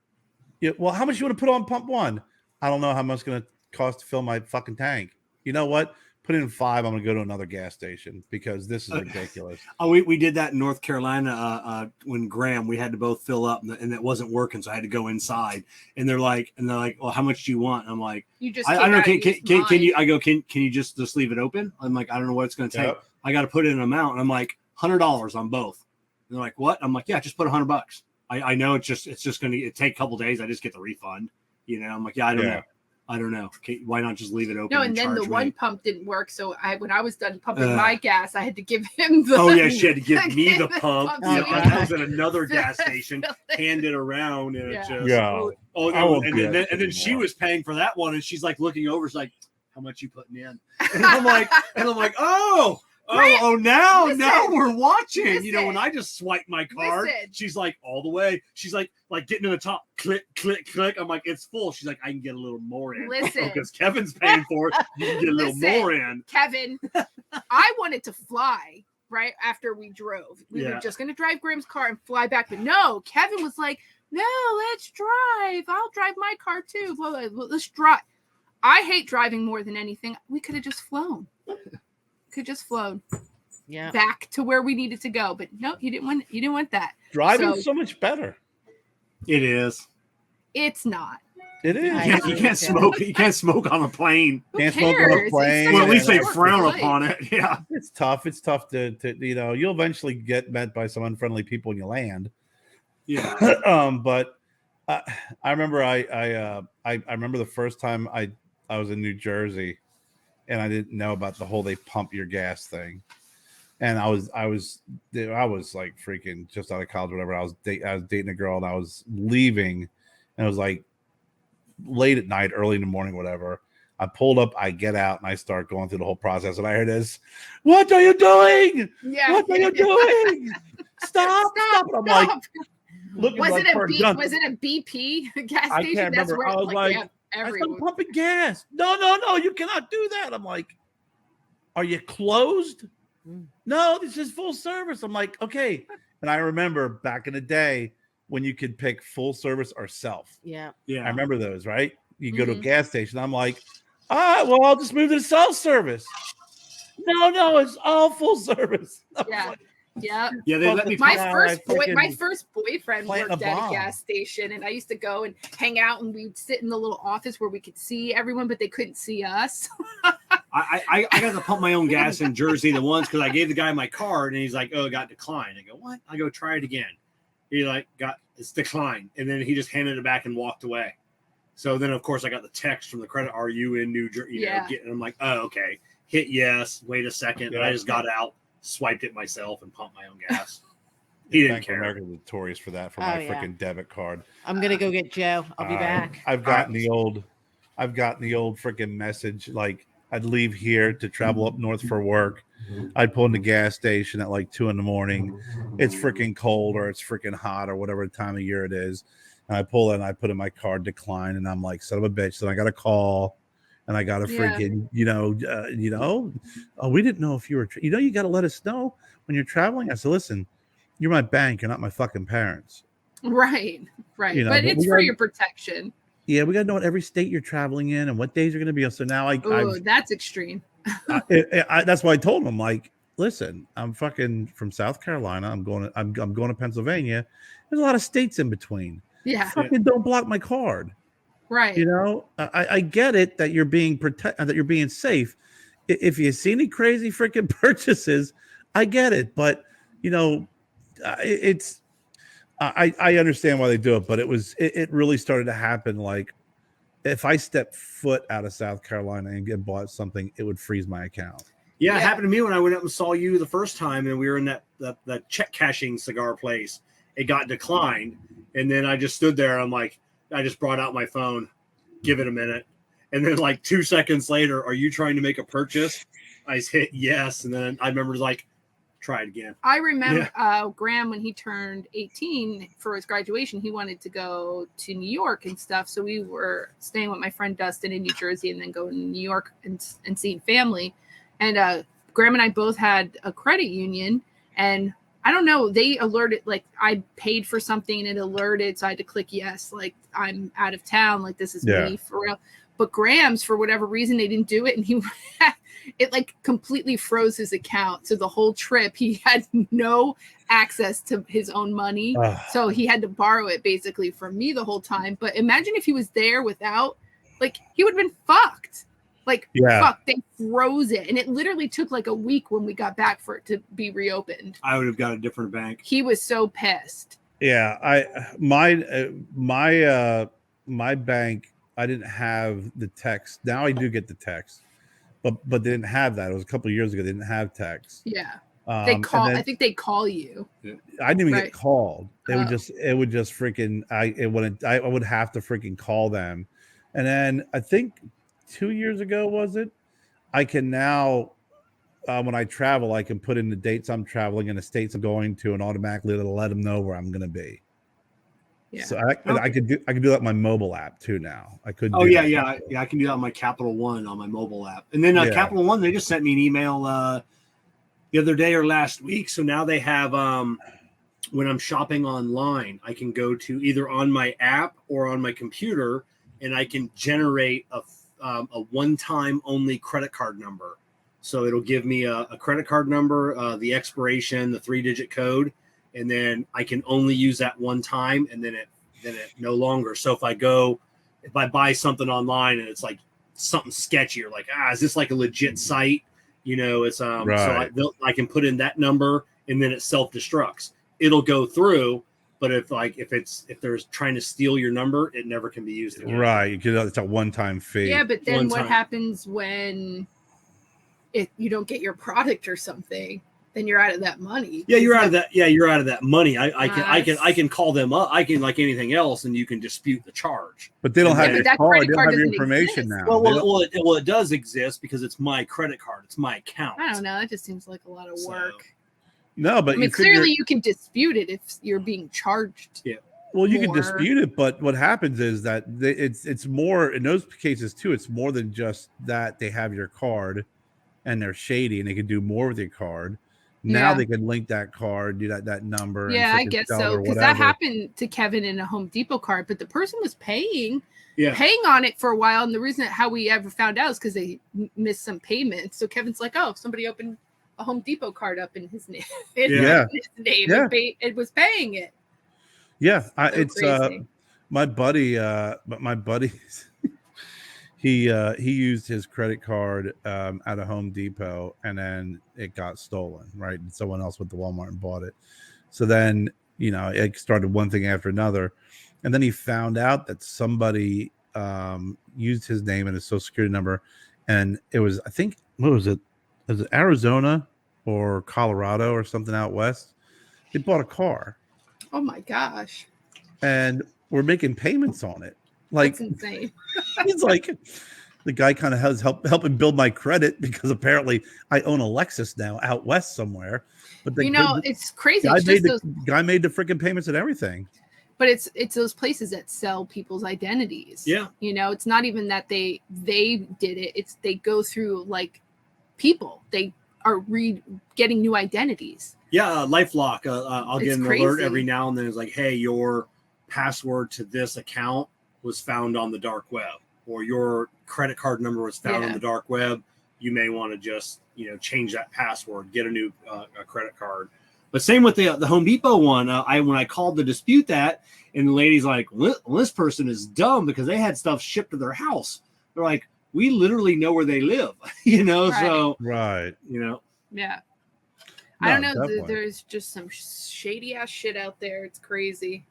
Yeah, well, how much you want to put on pump one? I don't know how much it's going to cost to fill my fucking tank. You know what? Put in 5. I'm going to go to another gas station because this is ridiculous. We did that in North Carolina when Graham, we had to both fill up and it wasn't working. So I had to go inside and they're like, well, how much do you want? And I'm like, you just, I don't know. Can you, I go, can you just leave it open? I'm like, I don't know what it's going to take. Yep. I got to put in an amount. And I'm like, $100 on both. And they're like, what? I'm like, yeah, just put $100. I know it's just going to take a couple days. I just get the refund. You know, I'm like, yeah, I don't know. Okay, why not just leave it open? No, and then the one pump didn't work. So when I was done pumping my gas, I had to give him the. Oh yeah, she had to give me the pump. I was at another gas station, hand it around, and it just. Oh no! And then she was paying for that one, and she's like looking over. She's like, "How much you putting in?" And I'm like, oh. Now we're watching. Listen, you know, when I just swipe my card, she's like all the way. She's like getting to the top, click, click, click. I'm like, it's full. She's like, I can get a little more in. Listen, because Kevin's paying for it, you can get a little more in. Kevin, I wanted to fly right after we drove. We were just going to drive Graham's car and fly back, but no, Kevin was like, no, let's drive. I'll drive my car too. Let's drive. I hate driving more than anything. We could have just flown. Back to where we needed to go, but no, you didn't want that. Driving's so much better. It is. It's not. It is. I You agree can't with smoke. You can't smoke on a plane. Who Can't smoke on a cares? It's plane. such Well, a at least they short frown flight. upon it. Yeah. It's tough. It's tough to you'll eventually get met by some unfriendly people when you land. Yeah. But I remember I remember the first time I was in New Jersey, and I didn't know about the whole they pump your gas thing, and I was like freaking just out of college, whatever. I was dating a girl, and I was leaving, and it was like late at night, early in the morning, whatever. I pulled up, I get out, and I start going through the whole process, and I hear this, "What are you doing? Yeah. What are you doing? Stop! And I'm like, looking Was like it for a gun. was it a BP gas I station? can't That's remember. where I was like, they have I everywhere. started pumping gas. No, you cannot do that. I'm like, are you closed? No, this is full service. I'm like, okay. And I remember back in the day when you could pick full service or self. Yeah. Yeah. I remember those, right? You go to a Mhm. gas station. I'm like, well, I'll just move to the self service. No, it's all full service. I was Yeah. like, Yeah. Yeah, they let me My Yeah, first I freaking my first boyfriend planting worked a at bomb. a gas station, and I used to go and hang out, and we'd sit in the little office where we could see everyone, but they couldn't see us. I got to pump my own gas in Jersey the once because I gave the guy my card and he's like, "Oh, it got declined." I go, "What?" I go, "Try it again." He like it's declined, and then he just handed it back and walked away. So then, of course, I got the text from the credit. Are you in New Jersey? Yeah. And I'm like, "Oh, okay." Hit yes. Wait a second. And I just got out, swiped it myself, and pumped my own gas. He didn't Bank of care. America is notorious for that for Oh, my yeah. freaking debit card. I'm gonna go get Joe. I'll be back. I've gotten the old freaking message. Like I'd leave here to travel up north for work. I'd pull in the gas station at like 2 a.m. It's freaking cold or it's freaking hot or whatever time of year it is. And I pull in, I put in my card decline, and I'm like, son of a bitch. Then I got a call, and I got a Yeah. freaking, we didn't know if you were, you got to let us know when you're traveling. I said, listen, you're my bank, you're not my fucking parents. Right. But But it's we for gotta- your protection. Yeah, we got to know what every state you're traveling in and what days you're going to be on. So now Oh, that's extreme. that's why I told him, I'm like, listen, I'm fucking from South Carolina. I'm going to Pennsylvania. There's a lot of states in between. Yeah. Fucking don't block my card. Right. I get it that you're being that you're being safe. If you see any crazy freaking purchases, I get it. But it's I understand why they do it, but it really started to happen. Like if I stepped foot out of South Carolina and get bought something, it would freeze my account. Yeah, it Yeah. happened to me when I went up and saw you the first time, and we were in that check cashing cigar place. It got declined, and then I just stood there. I'm like, I just brought out my phone, give it a minute, and then like 2 seconds later, are you trying to make a purchase? I hit yes, and then I remember like, try it again. I remember Graham when he turned 18 for his graduation, he wanted to go to New York and stuff. So we were staying with my friend Dustin in New Jersey and then going to New York and seeing family. And Graham and I both had a credit union, and I don't know, they alerted, like I paid for something and it alerted. So I had to click yes, like I'm out of town, like this is me for real. But Graham's, for whatever reason, they didn't do it, and it like completely froze his account. So the whole trip, he had no access to his own money. So he had to borrow it basically from me the whole time. But imagine if he was there without, like, he would have been fucked. Like, fuck, they froze it. And it literally took like a week when we got back for it to be reopened. I would have got a different bank. He was so pissed. Yeah, my bank, I didn't have the text. Now I do get the text, but they didn't have that. It was a couple of years ago. They didn't have text. Yeah, they call. I think they call you. I didn't even get called. It would just freaking. I would have to freaking call them, and then I think 2 years ago was it? I can now. When I travel, I can put in the dates I'm traveling and the states I'm going to, and automatically it'll let them know where I'm going to be. Yeah. So I could do that on my mobile app too now. I could. I can do that on my Capital One on my mobile app. And then Capital One, they just sent me an email the other day or last week. So now they have when I'm shopping online, I can go to either on my app or on my computer, and I can generate a one-time only credit card number. So it'll give me a credit card number, the expiration, the 3-digit code, and then I can only use that one time, and then it no longer. So if I go, if I buy something online and it's like something sketchy, or like, is this like a legit site? It's Right. so I can put in that number and then it self-destructs. It'll go through, but if there's trying to steal your number, it never can be used again. Right. It's a one-time fee. Yeah, but then One what time. happens when you don't get your product or something? Then you're out of that money. Yeah, you're out of that. Yeah, you're out of that money. I Nice. can call them up. I can, like anything else, and you can dispute the charge. But they don't Yeah, have but your that card. credit They don't card have your doesn't information exist. now. They don't- Well, it does exist because it's my credit card. It's my account. I don't know. That just seems like a lot of So- work. no, but I mean, clearly you can dispute it if you're being charged. Yeah. Well, you can more. dispute it, but what happens is that it's more in those cases too. It's more than just that they have your card and they're shady and they can do more with your card. Now Yeah. they can link that card, do that number. Yeah, and I freaking guess sell it so. or Because that whatever. happened to Kevin in a Home Depot card, but the person was paying Yeah. on it for a while. And the reason how we ever found out is because they missed some payments. So Kevin's like, oh, somebody opened a Home Depot card up in his name. Yeah. His name. Yeah. It was paying it. Yeah, So it's crazy. my buddy. But my buddy, he used his credit card at a Home Depot, and then it got stolen. Right, and someone else went to Walmart and bought it. So then it started one thing after another, and then he found out that somebody used his name and his social security number, and it was, I think, what was it? Was it Arizona or Colorado or something out west? They bought a car. Oh my gosh. And we're making payments on it. Like, That's insane. he's like, the guy kind of has helping build my credit because apparently I own a Lexus now out west somewhere. But the it's crazy. guy It's made just guy made the freaking payments and everything. but it's those places that sell people's identities. Yeah. It's not even that they did it. It's they go through like people. They are getting new identities. Yeah, LifeLock. I'll get It's an crazy. alert every now and then. It's like, hey, your password to this account was found on the dark web, or your credit card number was found on Yeah. the dark web. You may want to just change that password, get a new a credit card. But same with the Home Depot one. When I called to dispute that, and the lady's like, well, this person is dumb because they had stuff shipped to their house. They're like, we literally know where they live, So Right. Yeah. I don't know. Definitely. There's just some shady ass shit out there. It's crazy.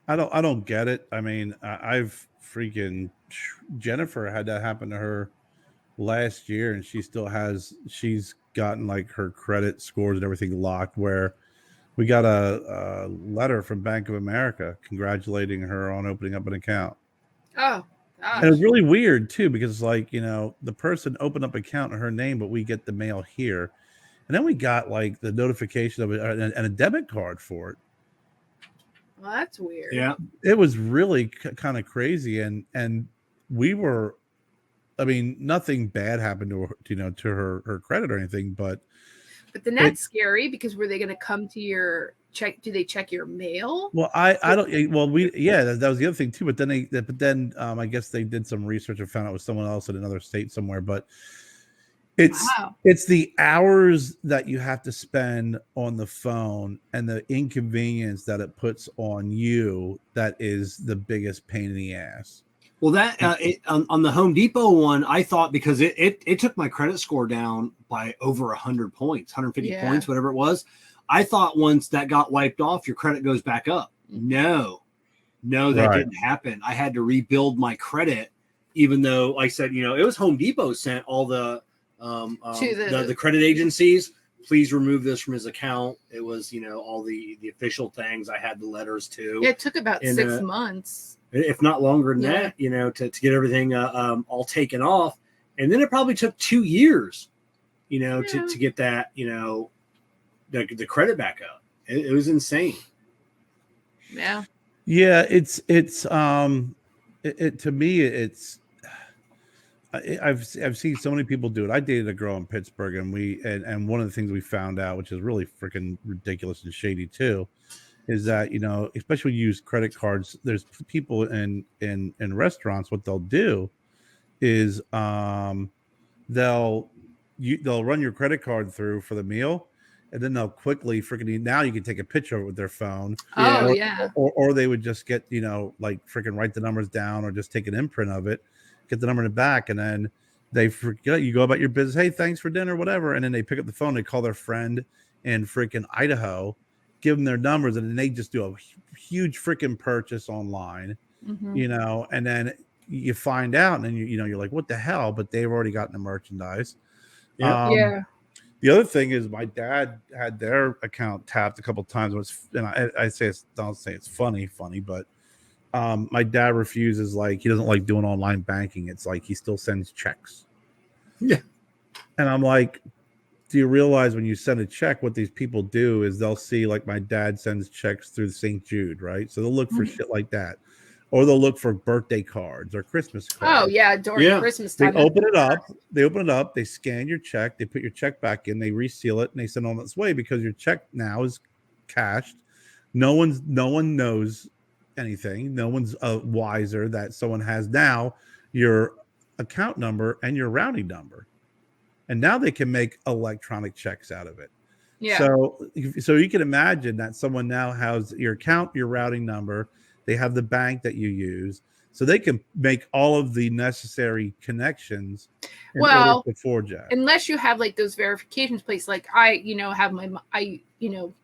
I don't get it. I mean, I've freaking Jennifer had that happen to her last year, and she's gotten like her credit scores and everything locked, where we got a letter from Bank of America congratulating her on opening up an account. Oh gosh. And it was really weird too, because it's like, the person opened up an account in her name, but we get the mail here. And then we got like the notification of it and a debit card for it. Well, that's weird. yeah. It was really kind of crazy. And we were, I mean, nothing bad happened to her, to her credit or anything, but then that's scary because were they going to come to your check? Do they check your mail? well, I don't, well, that was the other thing too. But then I guess they did some research and found out it was someone else in another state somewhere, but Wow. it's the hours that you have to spend on the phone and the inconvenience that it puts on you that is the biggest pain in the ass. Well, that on the Home Depot one, I thought because it took my credit score down by over 100 points, 150 Yeah. points, whatever it was. I thought once that got wiped off, your credit goes back up. No, that Right. didn't happen. I had to rebuild my credit, even though, like I said, it was Home Depot sent all the the credit agencies. Please remove this from his account. It was, all the official things. I had the letters too. Yeah, it took about And, 6 months. If not longer than Yeah. that, to get everything all taken off. And then it probably took 2 years, to get that, the credit back up. It was insane. Yeah. Yeah, it's to me, it's I've seen so many people do it. I dated a girl in Pittsburgh, and one of the things we found out, which is really freaking ridiculous and shady too, is that especially when you use credit cards, there's people in restaurants. What they'll do is they'll run your credit card through for the meal, and then they'll quickly freaking. Now you can take a picture of it with their phone. Oh, or, yeah. Or they would just get, like freaking write the numbers down or just take an imprint of it, get the number in the back, and then they forget. You go about your business. Hey, thanks for dinner, whatever. And then they pick up the phone. They call their friend in freaking Idaho, give them their numbers, and then they just do a huge freaking purchase online. Mhm. And then you find out, and then you're like, what the hell? But they've already gotten the merchandise. Yep. Yeah. The other thing is my dad had their account tapped a couple times. And I say don't say it's funny, but my dad refuses. Like, he doesn't like doing online banking. It's like he still sends checks. Yeah. And I'm like, do you realize when you send a check, what these people do is they'll see, like, my dad sends checks through St. Jude, right? So they'll look for shit like that, or they'll look for birthday cards or Christmas cards. Oh yeah, during Christmas They time. open it up. They scan your check. They put your check back in. They reseal it, and they send it on its way, because your check now is cashed. No one knows anything. No one's wiser that someone has now your account number and your routing number, and now they can make electronic checks out of it. Yeah. So you can imagine that someone now has your account, your routing number. They have the bank that you use, so they can make all of the necessary connections in order to forge that. Unless you have like those verifications place, like I, have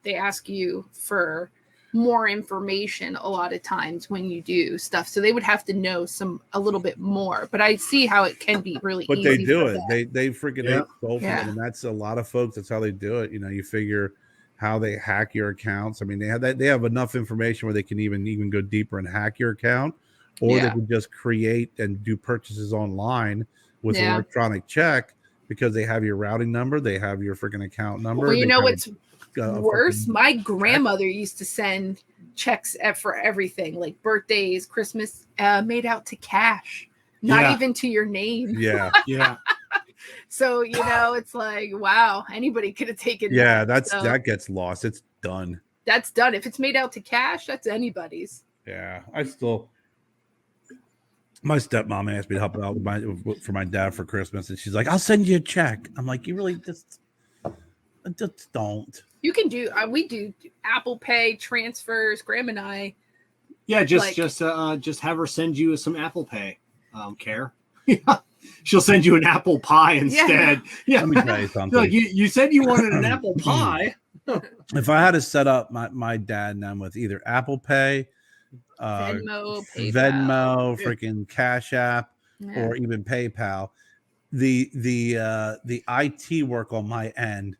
they ask you for more information a lot of times when you do stuff, so they would have to know a little bit more. But I see how it can be really but easy. They do it. They freaking go for Yeah. it, and that's a lot of folks. That's how they do it. You figure how they hack your accounts. I mean, they have enough information where they can even go deeper and hack your account, or they can just create and do purchases online with an electronic check, because they have your routing number, they have your freaking account number. Well, you know what's worse? My grandmother used to send checks for everything, like birthdays, Christmas, made out to cash, not even to your name. Yeah. Yeah. So, it's like, wow, anybody could have taken that gets lost. It's done. That's done. If it's made out to cash, that's anybody's. Yeah. My stepmom asked me to help out for my dad for Christmas, and she's like, I'll send you a check. I'm like, you really just don't. You can do, we do Apple Pay transfers, Graham and I. Yeah, just have her send you some Apple Pay, Kerr. She'll send you an apple pie instead. Yeah. Let me tell you something. Look, you said you wanted an apple pie. If I had to set up my dad and them with either Apple Pay, Venmo, freaking Cash App, or even PayPal, the IT work on my end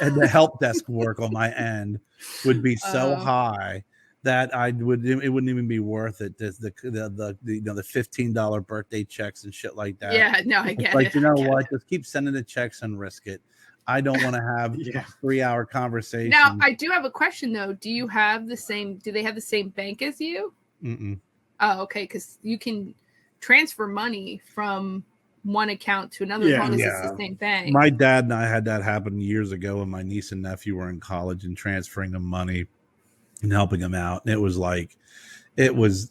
and the help desk work on my end would be so high that it wouldn't even be worth it. The $15 birthday checks and shit like that. Yeah, no, I get it. it. You know what? Just keep sending the checks and risk it. I don't want to have a 3-hour conversation. Now, I do have a question though. Do they have the same bank as you? Mm-mm. Oh, okay. Because you can transfer money from one account to another as long as it's the same bank. My dad and I had that happen years ago when my niece and nephew were in college, and transferring them money and helping them out. And it was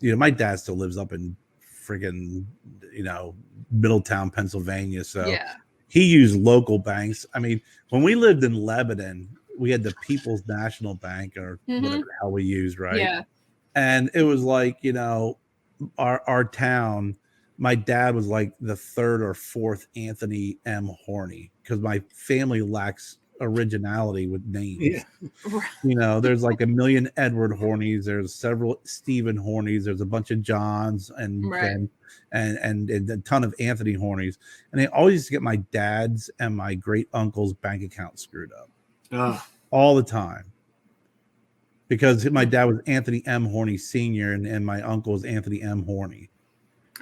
my dad still lives up in friggin', Middletown, Pennsylvania. So he used local banks. I mean, when we lived in Lebanon, we had the People's National Bank, or whatever the hell we used, right? Yeah. And it was like, our town, my dad was like the third or fourth Anthony M. Horny, because my family lacks originality with names. Yeah. There's like a million Edward Hornies, there's several Stephen Hornies, there's a bunch of Johns and a ton of Anthony Hornies, and they always used to get my dad's and my great uncle's bank account screwed up all the time, because my dad was Anthony M. Horny Sr. and my uncle was Anthony M. Horny.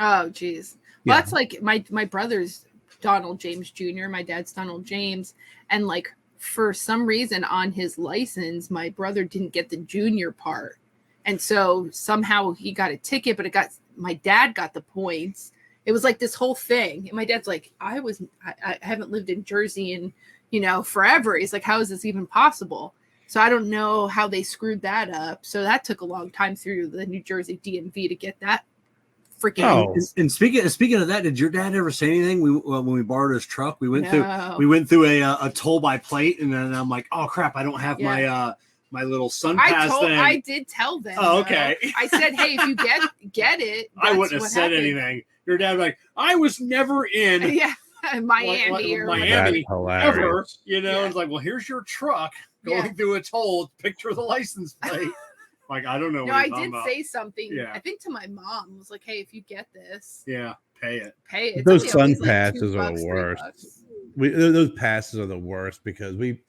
Oh, geez. Well, that's like my brother's Donald James Jr., my dad's Donald James, and like for some reason on his license, my brother didn't get the junior part. And so somehow he got a ticket, but my dad got the points. It was like this whole thing. And my dad's like, I haven't lived in Jersey in, forever. He's like, how is this even possible? So I don't know how they screwed that up. So that took a long time through the New Jersey DMV to get that freaking. Oh. And speaking of that, did your dad ever say anything? When we borrowed his truck, we went No. through a toll by plate, and then I'm like, oh crap, I don't have my little sun pass thing. I did tell them. Oh, okay. I said, hey, if you get it, I wouldn't have what said happened. anything. Your dad was like, I was never in Yeah, Miami or Miami That's ever. hilarious. Yeah. It's like, well, here's your truck going Yeah. through a toll. Picture of the license plate. Like, I don't know. No, what I you're talking did about. say something. Yeah. I think to my mom. I was like, hey, if you get this, Yeah, pay it. pay it. Those It's sun only always, like, passes are $2, the $3. worst. Those passes are the worst because we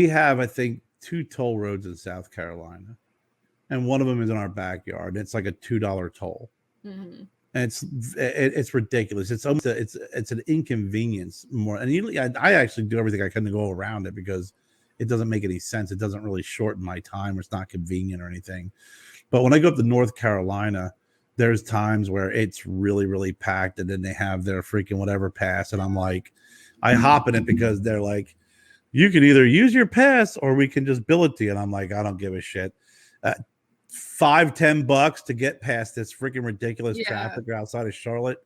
have, I think, 2 toll roads in South Carolina, and one of them is in our backyard. It's like a $2 toll, Mhm. and it's ridiculous. It's almost it's an inconvenience more. And usually, I actually do everything I can to go around it because it doesn't make any sense. It doesn't really shorten my time. Or it's not convenient or anything. But when I go up to North Carolina, there's times where it's really, really packed, and then they have their freaking whatever pass, and I'm like, I hop in it because they're like, you can either use your pass or we can just bill it to you. And I'm like, I don't give a shit. $5-10 to get past this freaking ridiculous traffic outside of Charlotte.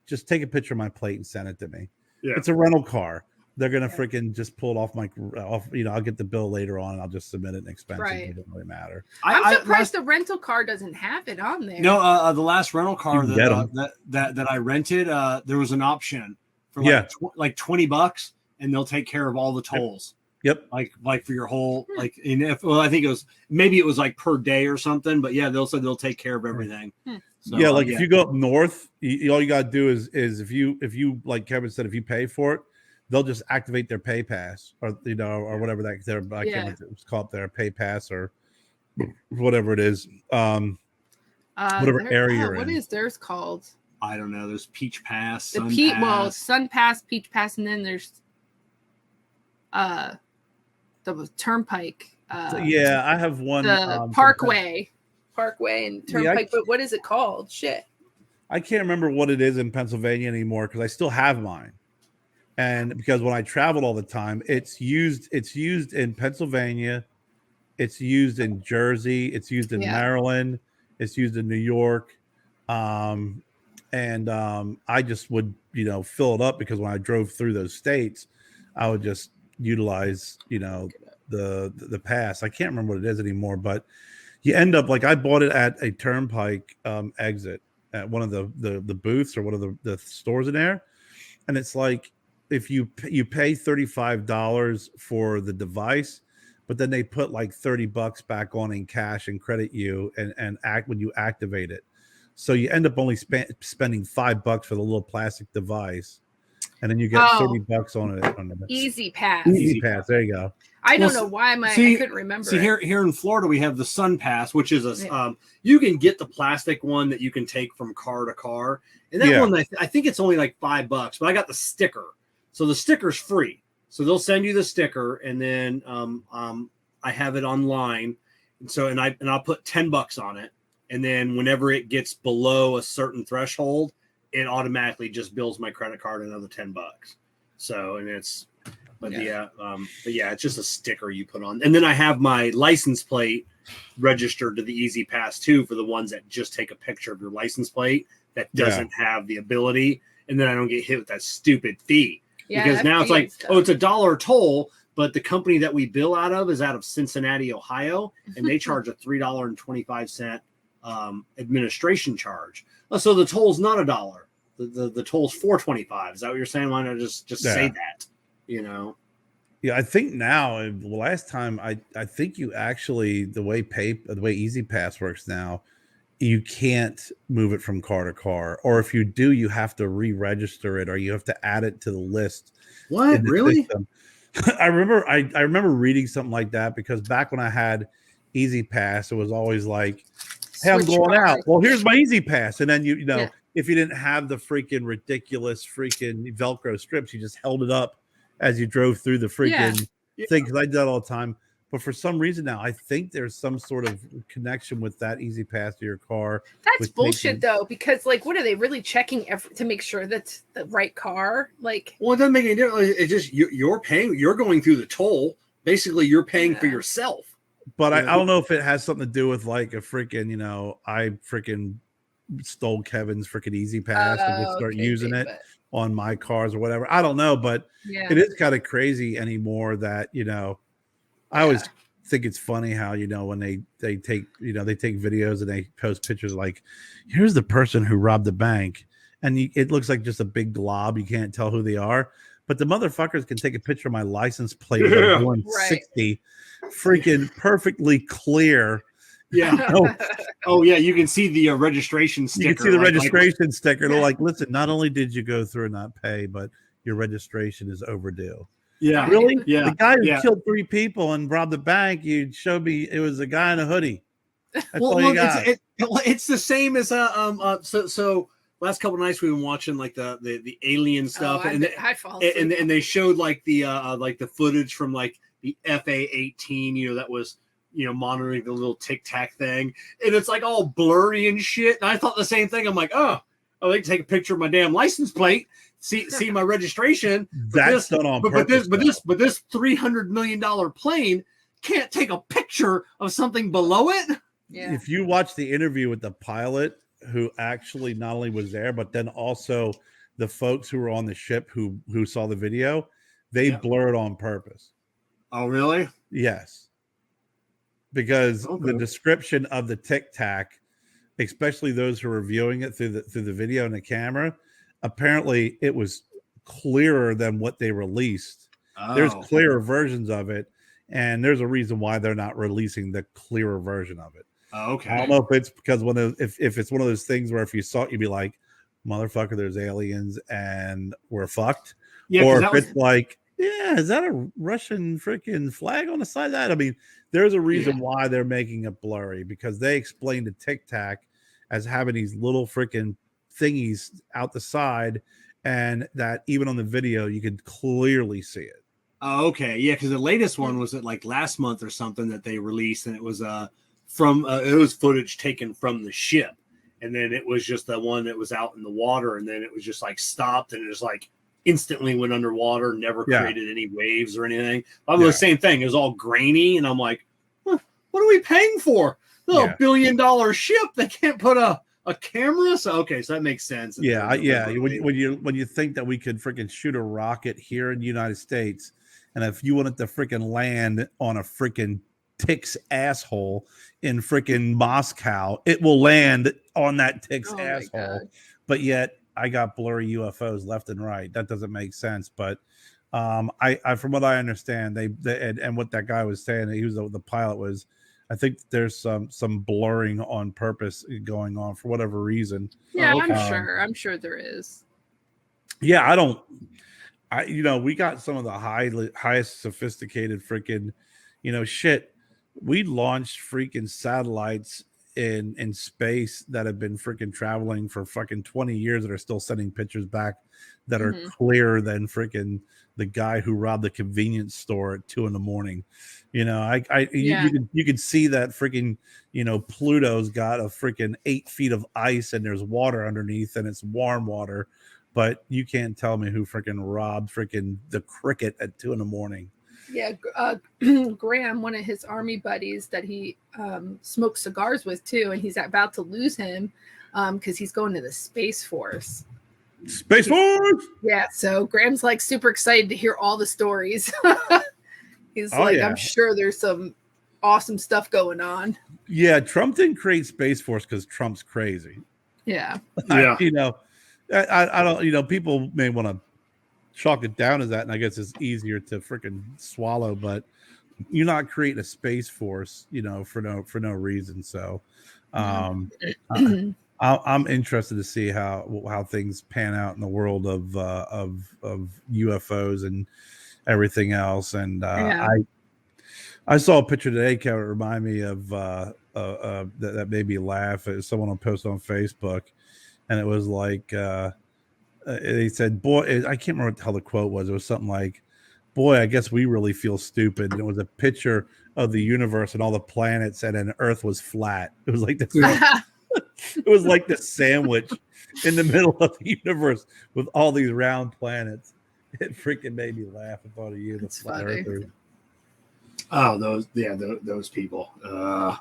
Just take a picture of my plate and send it to me. Yeah. It's a rental car. They're gonna freaking just pull it off my off. I'll get the bill later on and I'll just submit it in expenses. Right. It doesn't really matter. I'm surprised the rental car doesn't have it on there. No, the last rental car You can that I rented, there was an option for like $20, and they'll take care of all the tolls. Yep. Like for your whole I think it was like per day or something, but yeah, they'll take care of everything. So, yeah, like if you go up north, all you gotta do is if you like Kevin said, if you pay for it, they'll just activate their pay pass or or whatever that I can't remember it's called their pay pass or whatever it is. Whatever area you're what in. is theirs called? I don't know. There's Peach Pass, The Sun Peach, Pass. Sun Pass, Peach Pass, and then there's the Turnpike. Yeah, I have one. The Parkway and Turnpike. But what is it called? Shit. I can't remember what it is in Pennsylvania anymore because I still have mine. And because when I traveled all the time, it's used in Pennsylvania, it's used in Jersey, it's used in Maryland, it's used in New York. I just would, fill it up because when I drove through those states, I would just utilize, the pass. I can't remember what it is anymore, but you end up like I bought it at a Turnpike exit at one of the booths or one of the stores in there. And it's like, if you pay $35 for the device, but then they put like $30 back on in cash and credit you and act when you activate it. So you end up only spending $5 for the little plastic device, and then you get $30 on it. Easy Pass. Easy Pass. There you go. I don't know why I couldn't remember. See, here in Florida, we have the Sun Pass, which is you can get the plastic one that you can take from car to car, and that one I think it's only like $5, but I got the sticker, so the sticker's free. So they'll send you the sticker, and then I have it online, and I'll put $10 on it, and then whenever it gets below a certain threshold, it automatically just bills my credit card another $10. So it's. But it's just a sticker you put on. And then I have my license plate registered to the Easy Pass too for the ones that just take a picture of your license plate that doesn't have the ability. And then I don't get hit with that stupid fee. Yeah, because now it's like, it's $1 toll, but the company that we bill out of is out of Cincinnati, Ohio, and they charge a $3.25 administration charge. So the toll's not $1. The toll's $4.25. Is that what you're saying? Why not just say that? Yeah, I think now the last time I think you actually the way Easy Pass works now, you can't move it from car to car, or if you do, you have to re-register it or you have to add it to the list. What, really? I remember reading something like that because back when I had Easy Pass, it was always like, hey, I'm going out. Well, here's my Easy Pass, and then if you didn't have the freaking ridiculous freaking Velcro strips, you just held it up as you drove through the freaking thing, because I did that all the time. But for some reason now, I think there's some sort of connection with that Easy Pass to your car. That's bullshit, though, because like, what are they really checking to make sure that's the right car? Like, well, it doesn't make any difference. It's just you're paying. You're going through the toll. Basically, you're paying for yourself. But I don't know if it has something to do with like a freaking, I freaking stole Kevin's freaking Easy Pass and just start Okay, using it but on my cars or whatever. I don't know, but yeah, it is kind of crazy anymore that, I always think it's funny how, when they take, they take videos and they post pictures like, here's the person who robbed the bank. And it looks like just a big glob. You can't tell who they are. But the motherfuckers can take a picture of my license plate as I'm doing Right. 60, freaking perfectly clear. Yeah. Oh yeah, you can see the registration sticker. You can see the like- registration sticker. They're like, listen, not only did you go through and not pay, but your registration is overdue. Yeah. Really? Yeah. The guy who Yeah. killed 3 people and robbed the bank, you showed me it was a guy in a hoodie. That's Well, all you got. it's the same as so last couple of nights we've been watching like the alien stuff, I fall asleep. and they showed like the footage from like the FA-18, that was monitoring the little tic tac thing, and it's like all blurry and shit. And I thought the same thing. I'm like, oh, I like to take a picture of my damn license plate, see my registration. That's done on purpose. But this $300 million plane can't take a picture of something below it. Yeah. If you watch the interview with the pilot who actually not only was there, but then also the folks who were on the ship who saw the video, they blurred on purpose. Oh, really? Yes. Because Okay. the description of the Tic Tac, especially those who are viewing it through the video and the camera, apparently it was clearer than what they released. Oh. There's clearer versions of it, and there's a reason why they're not releasing the clearer version of it. Oh, okay. I don't know if it's because if it's one of those things where if you saw it, you'd be like, motherfucker, there's aliens and we're fucked. Yeah, Or if it's like, yeah, is that a Russian freaking flag on the side of that? I mean, there's a reason why they're making it blurry, because they explained the Tic Tac as having these little freaking thingies out the side, and that even on the video you could clearly see it. Oh, okay. Yeah, because the latest one was like last month or something that they released, and it was from it was footage taken from the ship, and then it was just the one that was out in the water, and then it was just like stopped, and it just like instantly went underwater, never created any waves or anything. I was the same thing. It was all grainy, and I'm like, huh, what are we paying for? A $1 billion ship. They can't put a camera. So okay, so that makes sense. When you think that we could freaking shoot a rocket here in the United States, and if you wanted to freaking land on a freaking tick's asshole in freaking Moscow, it will land on that tick's asshole. But yet I got blurry UFOs left and right. That doesn't make sense. But I from what I understand, they and what that guy was saying, he was the pilot was, I think there's some blurring on purpose going on for whatever reason. Yeah, I'm sure there is. Yeah, we got some of the highest sophisticated freaking, shit. We launched freaking satellites in space that have been freaking traveling for fucking 20 years that are still sending pictures back that are clearer than freaking the guy who robbed the convenience store at 2 a.m. You can see that freaking, Pluto's got a freaking 8 feet of ice and there's water underneath and it's warm water, but you can't tell me who freaking robbed freaking the cricket at 2 a.m. Yeah, Graham, one of his army buddies that he smoked cigars with too, and he's about to lose him because he's going to the Space Force. Space Force! Yeah, so Graham's like super excited to hear all the stories. He's I'm sure there's some awesome stuff going on. Yeah, Trump didn't create Space Force because Trump's crazy. Yeah. I don't, people may want to chalk it down as that, and I guess it's easier to freaking swallow, but you're not creating a Space Force, for no reason. So I'm interested to see how things pan out in the world of UFOs and everything else. And I saw a picture today, Kevin, remind me of that made me laugh. It was someone posted on Facebook, and it was like they said, boy, I can't remember how the quote was. It was something like, boy, I guess we really feel stupid. And it was a picture of the universe and all the planets, and then Earth was flat. It was like this. It was like the sandwich in the middle of the universe with all these round planets. It freaking made me laugh. I thought of you, the flat earthers. Oh, those people. The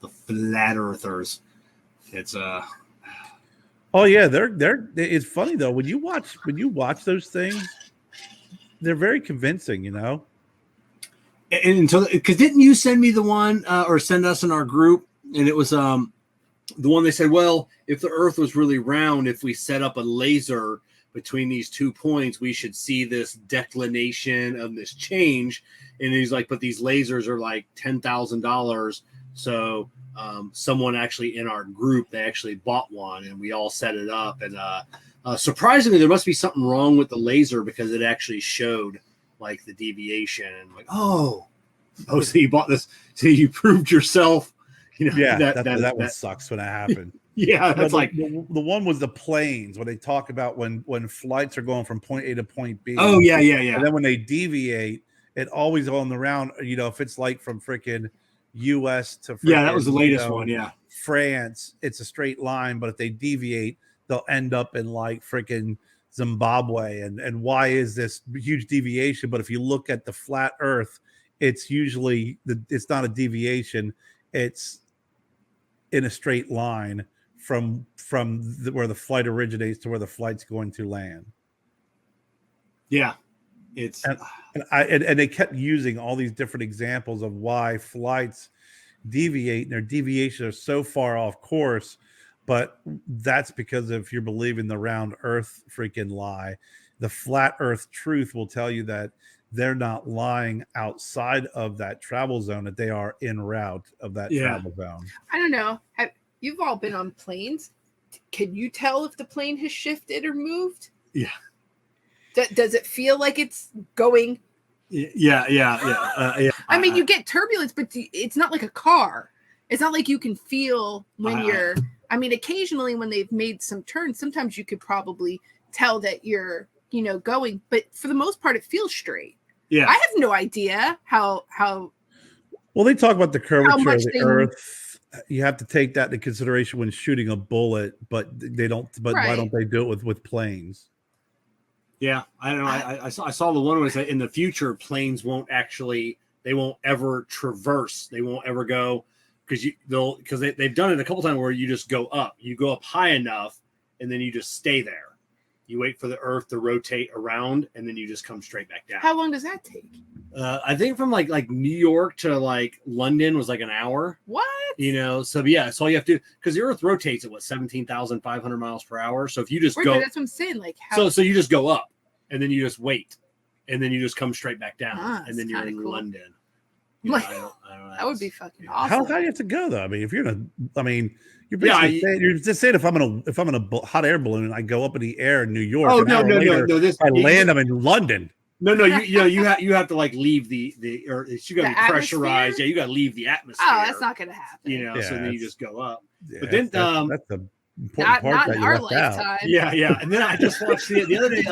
flat earthers. It's Oh yeah, they're. It's funny though when you watch those things, they're very convincing. You know. and so because didn't you send me the one or send us in our group, and it was the one they said, well, if the Earth was really round, if we set up a laser between these 2 points, we should see this declination of this change. And he's like, but these lasers are like $10,000. So someone actually in our group, they actually bought one, and we all set it up. And surprisingly, there must be something wrong with the laser because it actually showed like the deviation. And like, oh, so you bought this, so you proved yourself. You know, Yeah, that one sucks when that happened. Yeah, that's like the one was the planes when they talk about when flights are going from point A to point B. oh yeah. And then when they deviate, it always on the round. You know, if it's like from freaking U.S. to that was the latest one. Yeah, France, it's a straight line, but if they deviate, they'll end up in like freaking Zimbabwe. And why is this huge deviation? But if you look at the flat Earth, it's usually it's not a deviation. It's in a straight line from where the flight originates to where the flight's going to land. Yeah, it's and they kept using all these different examples of why flights deviate, and their deviations are so far off course. But that's because if you're believing the round Earth freaking lie, the flat Earth truth will tell you that they're not lying outside of that travel zone, that they are en route of that travel zone. I don't know. You've all been on planes. Can you tell if the plane has shifted or moved? Yeah. Does it feel like it's going? Yeah. I mean, you get turbulence, but it's not like a car. It's not like you can feel when you're. I mean, occasionally when they've made some turns, sometimes you could probably tell that you're, going. But for the most part, it feels straight. Yeah. I have no idea how. Well, they talk about the curvature of the they Earth. You have to take that into consideration when shooting a bullet, but they don't. But why don't they do it with planes? Yeah, I don't know. I saw the one where it said in the future planes won't ever traverse. They won't ever go because they've done it a couple times where you just go up. You go up high enough, and then you just stay there. You wait for the Earth to rotate around, and then you just come straight back down. How long does that take? I think from like New York to like London was like an hour. What? So yeah, that's all you have to do because the Earth rotates at 17,500 miles per hour. So if you just go, that's what I'm saying. Like so you just go up, and then you just wait, and then you just come straight back down, and then you're in cool. London. I don't know. That would be fucking awesome. How high do you have to go though? I mean, if you're you're basically saying, you're just saying if I'm in a hot air balloon and I go up in the air in New York, no. I land, I'm in London. No, you have to like leave the or you got to be pressurized. Yeah, you got to leave the atmosphere. Oh, that's not going to happen. So then you just go up. Yeah, but then that's the important part not that in you our left out. lifetime. Yeah. And then I just watched the other day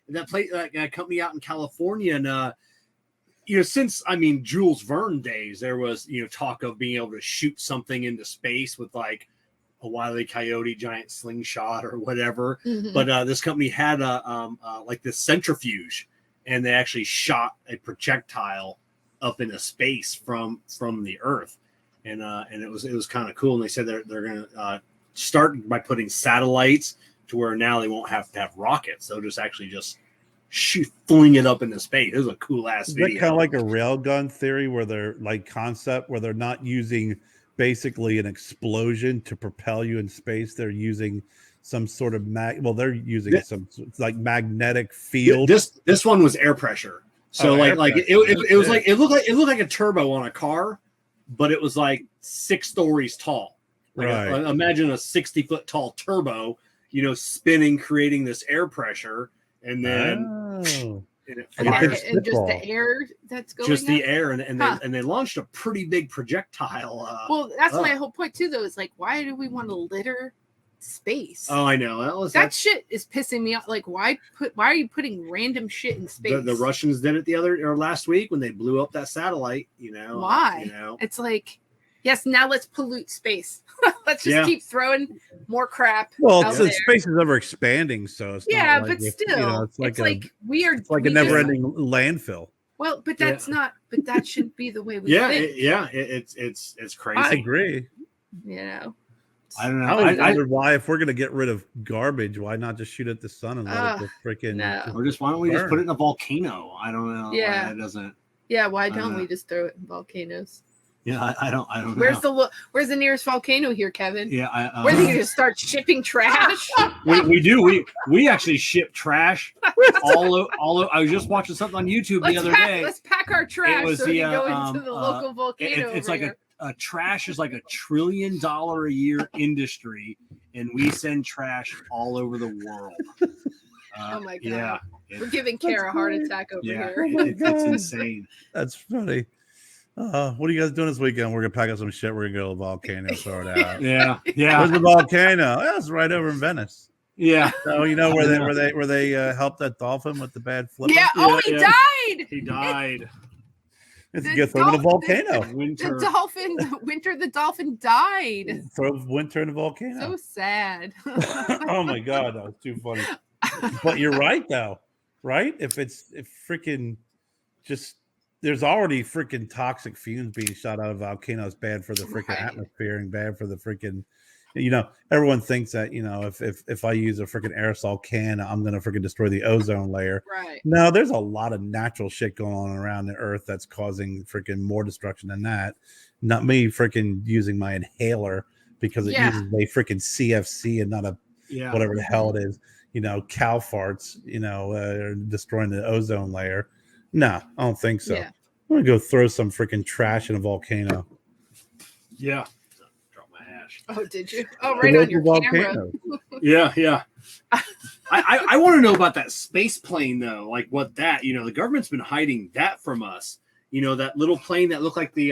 that place company out in California, and since Jules Verne days, there was talk of being able to shoot something into space with like a Wile E. Coyote giant slingshot or whatever. Mm-hmm. But this company had like this centrifuge, and they actually shot a projectile up into space from the Earth, and it was kind of cool. And they said they're going to start by putting satellites to where now they won't have to have rockets. They'll just fling it up into space. It was a cool ass video. Is that kind of like a railgun theory where they're like concept where they're not using basically an explosion to propel you in space? They're using some sort of they're using some like magnetic field. This one was air pressure. So it looked like a turbo on a car, but it was like 6 stories tall. Like imagine a 60-foot tall turbo, spinning, creating this air pressure, and then and just the air that's going the air, and they launched a pretty big projectile. Well, that's my whole point too, though. Is like, why do we want to litter space? Oh, I know that shit is pissing me off. Like, why are you putting random shit in space? The Russians did it last week when they blew up that satellite. Why? It's like, yes, now let's pollute space. Let's just keep throwing more crap. Well, space is ever expanding, so it's not like but still, it's like a never-ending landfill. Well, but that's not. But that shouldn't be the way we think. It's crazy. I agree. I don't know. I always I, wondered why, if we're gonna get rid of garbage, why not just shoot at the sun and let it just freaking? no. just or just why don't we just burn? put it in a volcano? I don't know. Yeah. Why that doesn't. Yeah, why I don't don't know. we just throw it in volcanoes? Yeah, I don't know. Where's the nearest volcano here, Kevin? Yeah, Where are they going to start shipping trash? we do. We actually ship trash all over. I was just watching something on YouTube the other day. Let's pack our trash was so we the, can go into the local volcano. It's over like here. a trash is like $1 trillion a year industry, and we send trash all over the world. Oh my God. Yeah, We're giving Kerr a heart attack over yeah, here. it's insane. That's funny. What are you guys doing this weekend? We're gonna pack up some shit. We're gonna go to the volcano, sort it out. Yeah, Where's the volcano? That's right over in Venice. yeah. So you know where they helped that dolphin with the bad flipper? Yeah. Oh, he Yeah. died. He died. It's a the good throw in the dolphin- volcano. Winter. The dolphin died. Throw Winter in the volcano. So sad. Oh my God, that was too funny. But you're right though, right? If freaking just there's already freaking toxic fumes being shot out of volcanoes, bad for the freaking Right. atmosphere and bad for the freaking, everyone thinks that, if I use a freaking aerosol can, I'm gonna freaking destroy the ozone layer. Right. No, there's a lot of natural shit going on around the earth that's causing freaking more destruction than that. Not me freaking using my inhaler because it Yeah. uses a freaking CFC and not a Yeah. whatever the hell it is, cow farts, are destroying the ozone layer. No, I don't think so. Yeah. I'm gonna go throw some freaking trash in a volcano. Yeah. Drop my hash. Oh, did you? Oh, right on your camera. Yeah. I want to know about that space plane though. Like what that, the government's been hiding that from us. That little plane that looked like the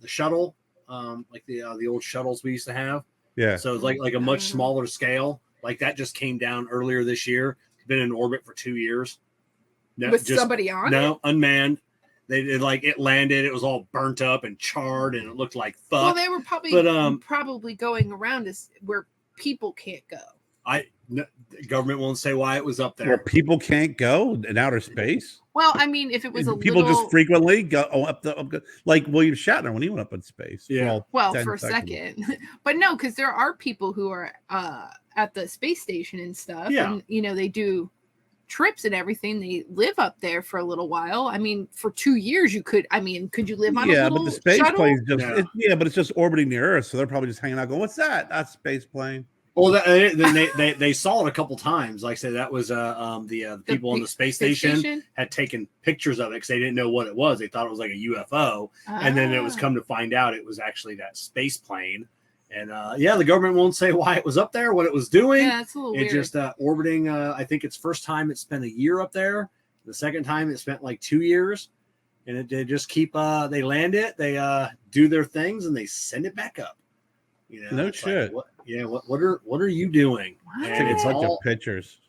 shuttle, like the old shuttles we used to have. Yeah. So it's like a much smaller scale. Like that just came down earlier this year. Been in orbit for 2 years. No, With somebody on it? No, unmanned. It landed. It was all burnt up and charred, and it looked like fuck. Well, they were probably going around where people can't go. The government won't say why it was up there. Where people can't go in outer space. Well, I mean, if it was People just frequently go up like William Shatner when he went up in space. Yeah. Well, 10 for a seconds. second, but no, because there are people who are at the space station and stuff. Yeah. And they do trips and everything. They live up there for a little while. I mean, for 2 years you could. I mean, could you live on a little but the space shuttle? plane's just Yeah. but it's just orbiting the Earth, so they're probably just hanging out going, "What's that? That's a space plane." Well, they saw it a couple times. Like I said, that was the people on the space station had taken pictures of it because they didn't know what it was. They thought it was like a UFO, and then it was come to find out it was actually that space plane. And the government won't say why it was up there, what it was doing. Yeah, it's a little weird. Just orbiting. I think it's first time it spent a year up there. The second time it spent like 2 years, and they just keep. They land it, they do their things, and they send it back up. No it's shit. Like, what are you doing? What? And It's it's like all, the pictures.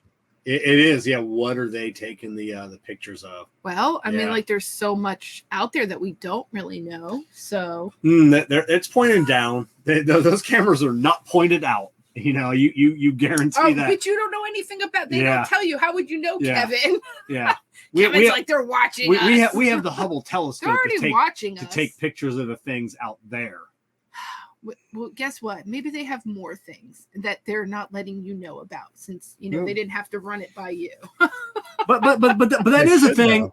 it is. Yeah. What are they taking the pictures of? Well, I mean, Yeah. like there's so much out there that we don't really know. So It's pointing down. Those cameras are not pointed out. You guarantee that. but you don't know anything about. They Yeah. don't tell you. How would you know, Yeah. Kevin? Yeah. Kevin's like they're watching us. we have the Hubble They're telescope already watching to us. take pictures of the things out there. Well, guess what? Maybe they have more things that they're not letting you know about, since No. they didn't have to run it by you. But that They is a should, thing.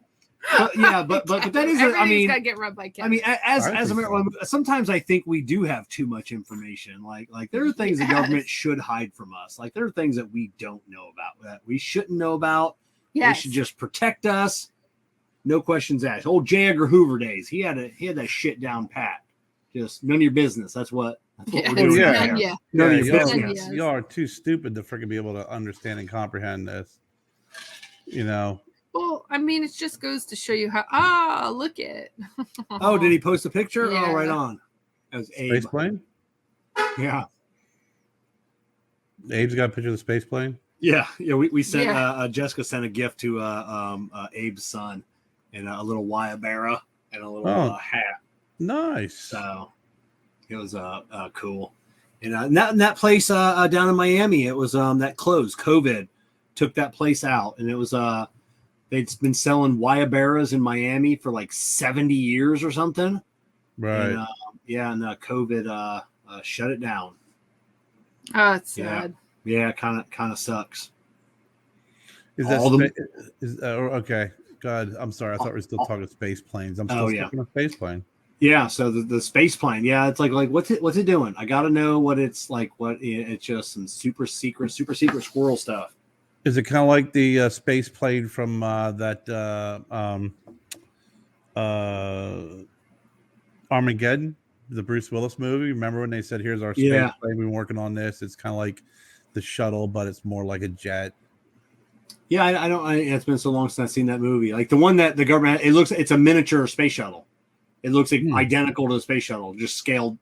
though. But that is. Everything's got to get run by Kevin. As I think American, sometimes I think we do have too much information. Like there are things the Yes. government should hide from us. Like there are things that we don't know about that we shouldn't know about. Yes. They should just protect us. No questions asked. Old J. Edgar Hoover days. He had that shit down pat. Just none of your business. That's what we're doing. yeah. right now. Yeah. None of your y'all, business. Yes. y'all are too stupid to freaking be able to understand and comprehend this. Well, I mean, it just goes to show you how. Look at. Oh, did he post a picture? Yeah. Oh, right on. That was Abe. Space plane? Yeah. Abe's got a picture of the space plane. Yeah. We sent Yeah. Jessica sent a gift to Abe's son, and a little Wyabera and a little hat. Nice. So it was cool. And that place down in Miami, it was that closed. COVID took that place out, and it was they'd been selling Wyaberas in Miami for like 70 years or something. Right. And, and COVID shut it down. Oh, it's Yeah. sad. Yeah, kind of sucks. Is that All them- okay? God, I'm sorry. I thought we were still talking space planes. I'm still stuck in a space plane. Yeah, so the space plane, yeah, it's like what's it doing? I got to know what it's like. It's just some super secret squirrel stuff. Is it kind of like the space plane from Armageddon, the Bruce Willis movie? Remember when they said, "Here's our space plane. We've been working on this." It's kind of like the shuttle, but it's more like a jet. Yeah, I don't. It's been so long since I've seen that movie. Like the one that the government, it's a miniature space shuttle. It looks like identical to the space shuttle, just scaled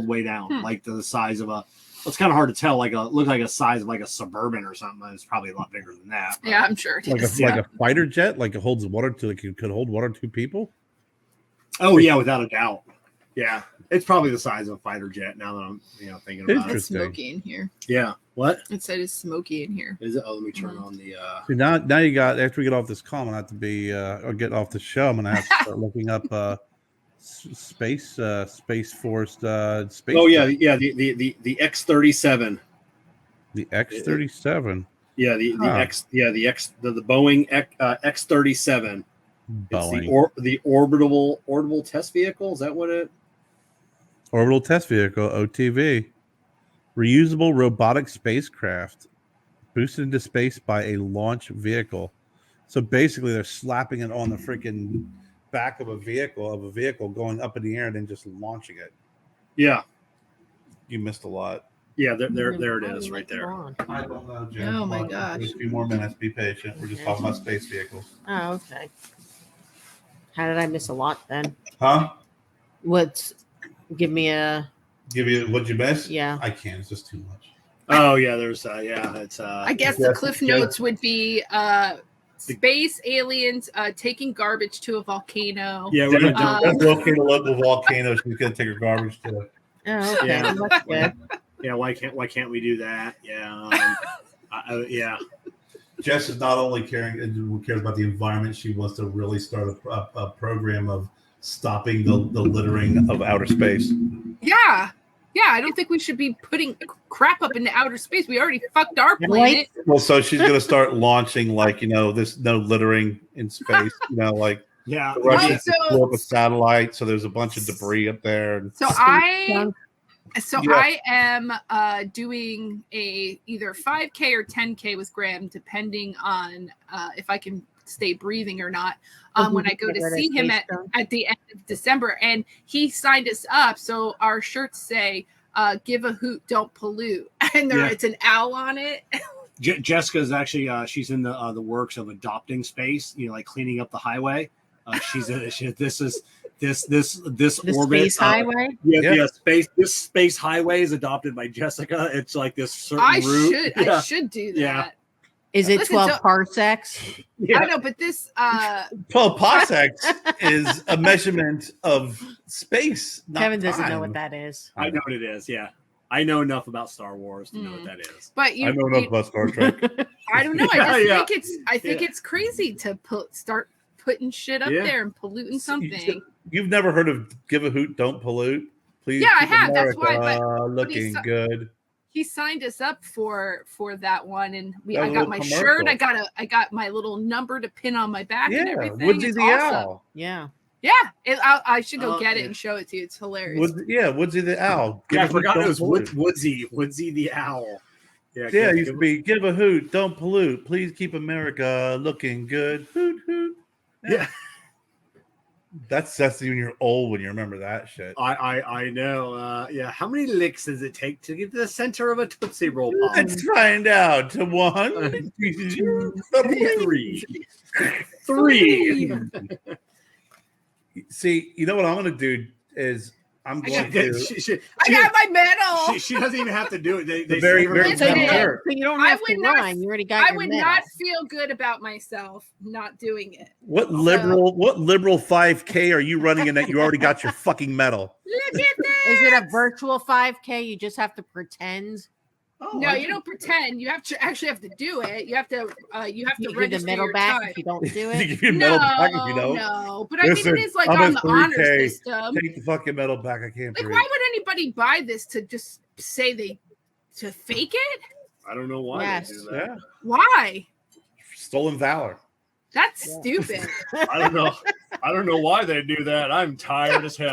way down, like the size of a. It's kind of hard to tell. Looks like a size of like a Suburban or something. It's probably a lot bigger than that. Yeah, I'm sure. Like a fighter jet, like it holds water to like it could hold 1 or 2 people. Oh yeah, without a doubt. Yeah, it's probably the size of a fighter jet. Now that I'm thinking about it. It's smoky in here. Yeah. What? It said it's smoky in here. Is it? Oh, let me turn on the. See, now you got, after we get off this call, I'm gonna have to be or get off the show. I'm gonna have to start looking up space force space. Oh yeah, the X-37. The X-37. Yeah, the Boeing X-37. Boeing. It's the orbital test vehicle. Is that what it? Orbital test vehicle, OTV. Reusable robotic spacecraft boosted into space by a launch vehicle. So basically, they're slapping it on the freaking back of a vehicle going up in the air and then just launching it. Yeah, you missed a lot. Yeah, there it is, right there. I don't know, Jen. Oh my gosh! Just a few more minutes. Be patient. We're just talking about space vehicles. Oh, okay. How did I miss a lot then? Huh? Give you what'd you miss? Yeah. I can't. It's just too much. Oh yeah, there's it's I guess the cliff notes would be space aliens taking garbage to a volcano. Yeah, we're gonna locate a local volcano. She's gonna take her garbage to. Oh, okay. Yeah. That's good. Yeah, why can't we do that? Yeah. Yeah. Jess is not only cares about the environment, she wants to really start a program of stopping the littering of outer space. Yeah. I don't think we should be putting crap up into outer space. We already fucked our planet. Well, so she's going to start launching, this no littering in space. Yeah. The Russians blew up a satellite, so there's a bunch of debris up there. I am doing either 5K or 10K with Graham, depending on if I can stay breathing or not. When I go to see him at the end of December, and he signed us up, so our shirts say "Give a hoot, don't pollute," and it's an owl on it. Jessica's actually she's in the works of adopting space. Like cleaning up the highway. This orbit space highway. This space highway is adopted by Jessica. It's like this certain route. I should do that. Yeah. Is it 12 parsecs? I know, but this 12 parsecs is a measurement of space. Kevin doesn't know what that is. I know what it is. Yeah, I know enough about Star Wars to know what that is. But I know enough about Star Trek. I don't know. I think it's crazy to start putting shit up there and polluting something. You've never heard of "Give a hoot, don't pollute"? Please. Yeah, I have. That's why. But looking good. He signed us up for that one, and I got got my shirt. I got my little number to pin on my back and everything. Woodsy the awesome. Owl. Yeah. I should go get it and show it to you. It's hilarious. Woodsy the Owl. I forgot it was Woodsy the Owl. Yeah, it used to be "Give a hoot, don't pollute. Please keep America looking good." Hoot hoot. Yeah. That's when you're old when you remember that shit. I know. How many licks does it take to get to the center of a Tootsie Roll Pop? Let's find out. 1, 2, 3. See, you know what I'm going to do is I'm going to. I got my medal. She doesn't even have to do it. They very So you don't have to rhyme. You already got your medal. Not feel good about myself not doing it. What liberal 5K are you running in that you already got your fucking medal? Look at this. Is it a virtual 5K? You just have to pretend. No, you don't pretend. You actually have to do it. You have to register the medal your back time. if you don't do You it. give your medal back if you don't. No, but I mean it is like on the honor system. Take the fucking medal back. I can't Like, breathe. why would anybody buy this to just say they To fake it? I don't know why Yes. they do that. Yeah, Why? stolen valor. That's Yeah. stupid. I don't know. I don't know why they do that. I'm tired as hell.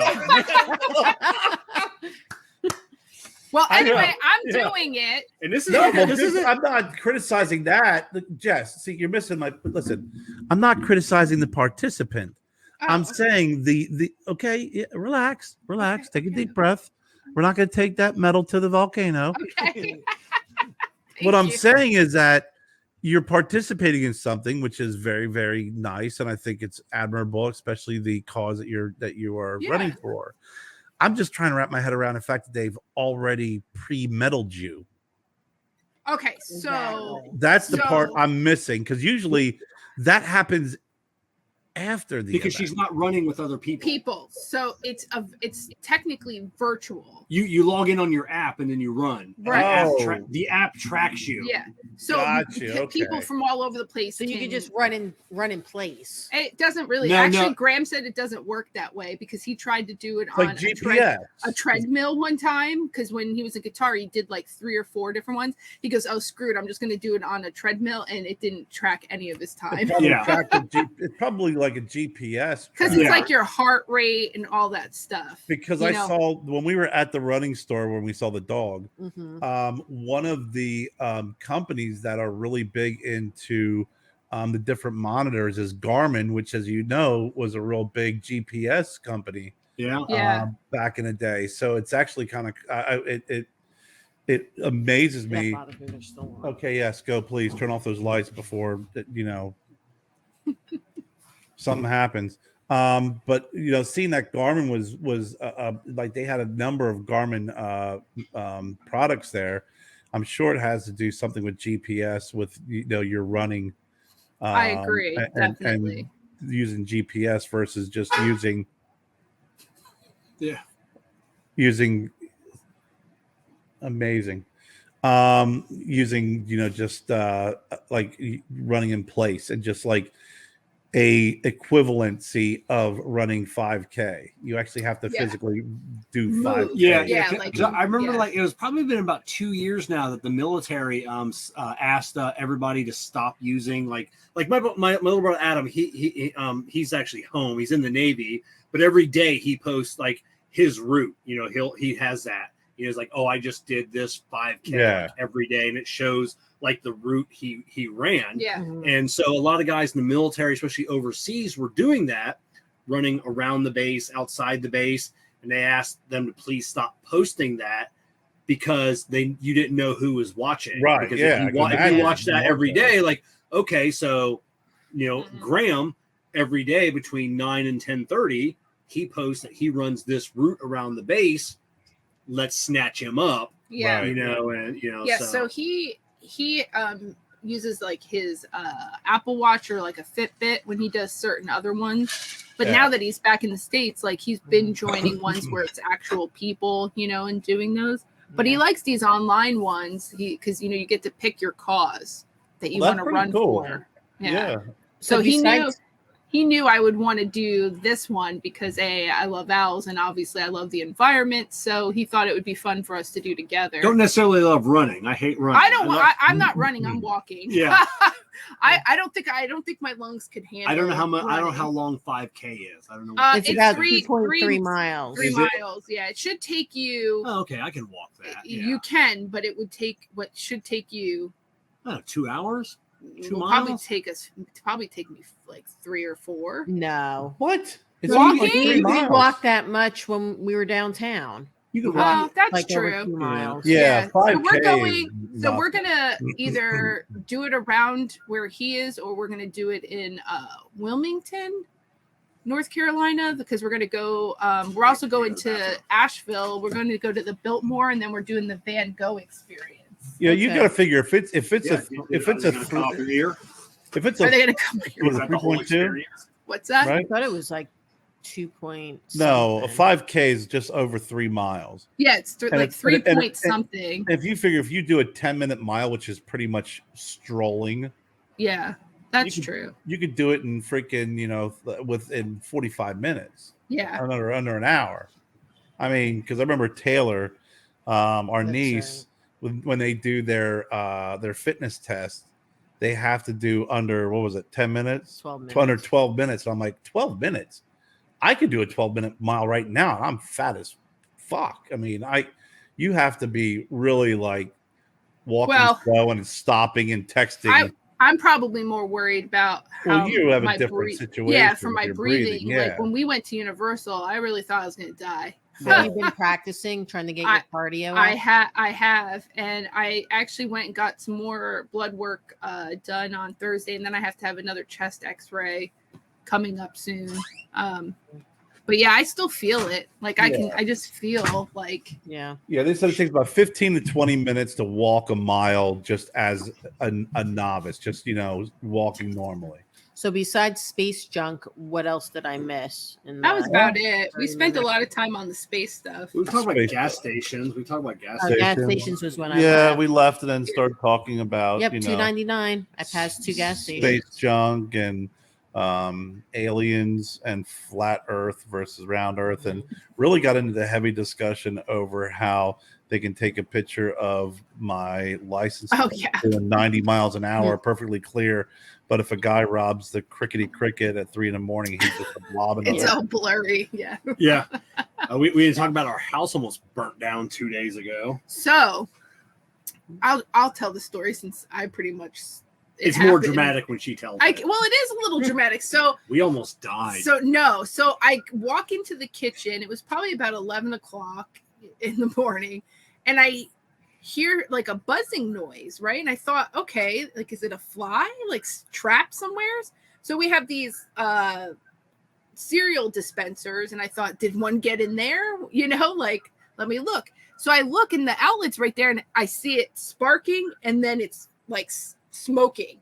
Well, I know. anyway, I'm Yeah. doing it. And this is No, well, this isn't. I'm not criticizing that, Jess. See, you're missing my. Listen, I'm not criticizing the participant. Oh, I'm okay. saying the okay. Yeah, relax, take a okay. deep breath. We're not going to take that metal to the volcano. Okay. What Thank I'm you. saying is that you're participating in something which is very, very nice, and I think it's admirable, especially the cause that you are Yeah. running for. I'm just trying to wrap my head around the fact that they've already pre-meddled you. Okay, so That's the part So- I'm missing, because usually that happens after the Because event. she's not running with other people. so it's technically virtual. You log in on your app and then you run. And Right. The app tracks you. Yeah. So Gotcha, people okay. from all over the place. So you can can just run in place. It doesn't really. No, Actually, no. Graham said it doesn't work that way because he tried to do it It's on like GPS. a treadmill one time. Because when he was a guitar, he did like 3 or 4 different ones. He goes, "Oh, screw it! I'm just going to do it on a treadmill," and it didn't track any of his time It's probably like a GPS. because track. it's like your heart rate and all that stuff. Because you I know? saw when we were at the running store when we saw the dog, Mhm. one of the companies that are really big into the different monitors is Garmin, which, as you know, was a real big GPS company Yeah. back in the day. So it's actually kind of it amazes Yeah, me. Father Figure's still on. Okay, yes, go please turn off those lights before something happens. But seeing that Garmin was like they had a number of Garmin products there. I'm sure it has to do something with GPS with your running. I agree, definitely. And using GPS versus just using amazing. Using just like running in place and just like a equivalency of running 5K. You actually have to physically do 5K. Yeah. like- I remember yeah. like it was probably been about 2 years now that the military asked everybody to stop using like my little brother Adam. He's actually home. He's in the Navy, but every day he posts like his route. He has that. He's like, oh, I just did this 5K like, every day, and it shows like the route he ran. Yeah. Mhm. And so a lot of guys in the military, especially overseas, were doing that, running around the base, outside the base, and they asked them to please stop posting that because you didn't know who was watching. Right, Because yeah, if you watch that every day, like, okay, so Graham every day between 9 and 10:30, he posts that he runs this route around the base. Let's snatch him up. Yeah. Right. So he uses like his Apple Watch or like a Fitbit when he does certain other ones. But now that he's back in the States, like he's been joining ones where it's actual people, and doing those. But he likes these online ones because you get to pick your cause that you want to run for. Yeah. So besides- he knew I would want to do this one because I love owls and obviously I love the environment. So he thought it would be fun for us to do together. Don't necessarily love running. I hate running. I'm not running. I'm walking. Yeah. I don't think my lungs could handle. I don't know how much. I don't know running. how long 5K is. I don't know. It's about 3.3 miles. 3 Is it? miles. Yeah, it should take you. Oh, okay, I can walk that. You can, but it would take what should take you. 2 hours. 2 will miles? probably take me like 3 or 4. No. What? It's Walking? only like 3 We miles. walked that much when we were downtown. You can Oh, walk. that's Like over true. 2 miles. Yeah, So 5K we're is going. So nothing. we're gonna either do it around where he is, or we're gonna do it in Wilmington, North Carolina, because we're gonna go. We're also going to Asheville. We're going to go to the Biltmore, and then we're doing the Van Gogh experience. Yeah, you Okay. got to figure if it's Are they gonna come here? was it 3.2, What's that? I right? thought it was like 2 point. No, a something. 5K is just over 3 miles. Yeah, it's And like it's- 3 and- point something. If you figure if you do a 10-minute mile, which is pretty much strolling, Yeah, that's You can- true. you could do it in freaking within 45 minutes, Yeah. under an hour. I mean, because I remember Taylor, our That's niece, when they do their fitness test, they have to do under, what was it, 10 minutes? 12 minutes. Under 12 minutes. And I'm like, 12 minutes? I could do a 12-minute mile right now. I'm fat as fuck. I mean, you have to be really like walking slow and stopping and texting. I'm probably more worried about how you have a different situation. Yeah, for my breathing. Yeah. Like when we went to Universal, I really thought I was going to die. Have you been practicing, trying to get your cardio up? I have, and I actually went and got some more blood work done on Thursday, and then I have to have another chest X-ray coming up soon. But yeah, I still feel it. Like I just feel like They said it takes about 15 to 20 minutes to walk a mile just as a novice, just walking normally. So besides space junk, what else did I miss? That was about it. We spent a lot of time on the space stuff. We talked about gas stations. Gas stations was when I left. We left and then started talking about $2.99. I passed 2 gas stations. Space junk and aliens and flat Earth versus round Earth, and really got into the heavy discussion over how they can take a picture of my license doing 90 miles an hour, perfectly clear. But if a guy robs the cricket at 3 a.m, he's just a blob. It's all blurry. Yeah. Yeah. We didn't talk about our house almost burnt down 2 days ago. So I'll tell the story since I pretty much. It's more dramatic when she tells it. Well, it is a little dramatic. So we almost died. So I walk into the kitchen. It was probably about 11 o'clock in the morning, and I hear like a buzzing noise, right? And I thought, okay, like, is it a fly, like trapped somewhere? So we have these cereal dispensers, and I thought, did one get in there? Like, let me look. So I look, and the outlet's right there, and I see it sparking, and then it's like smoking,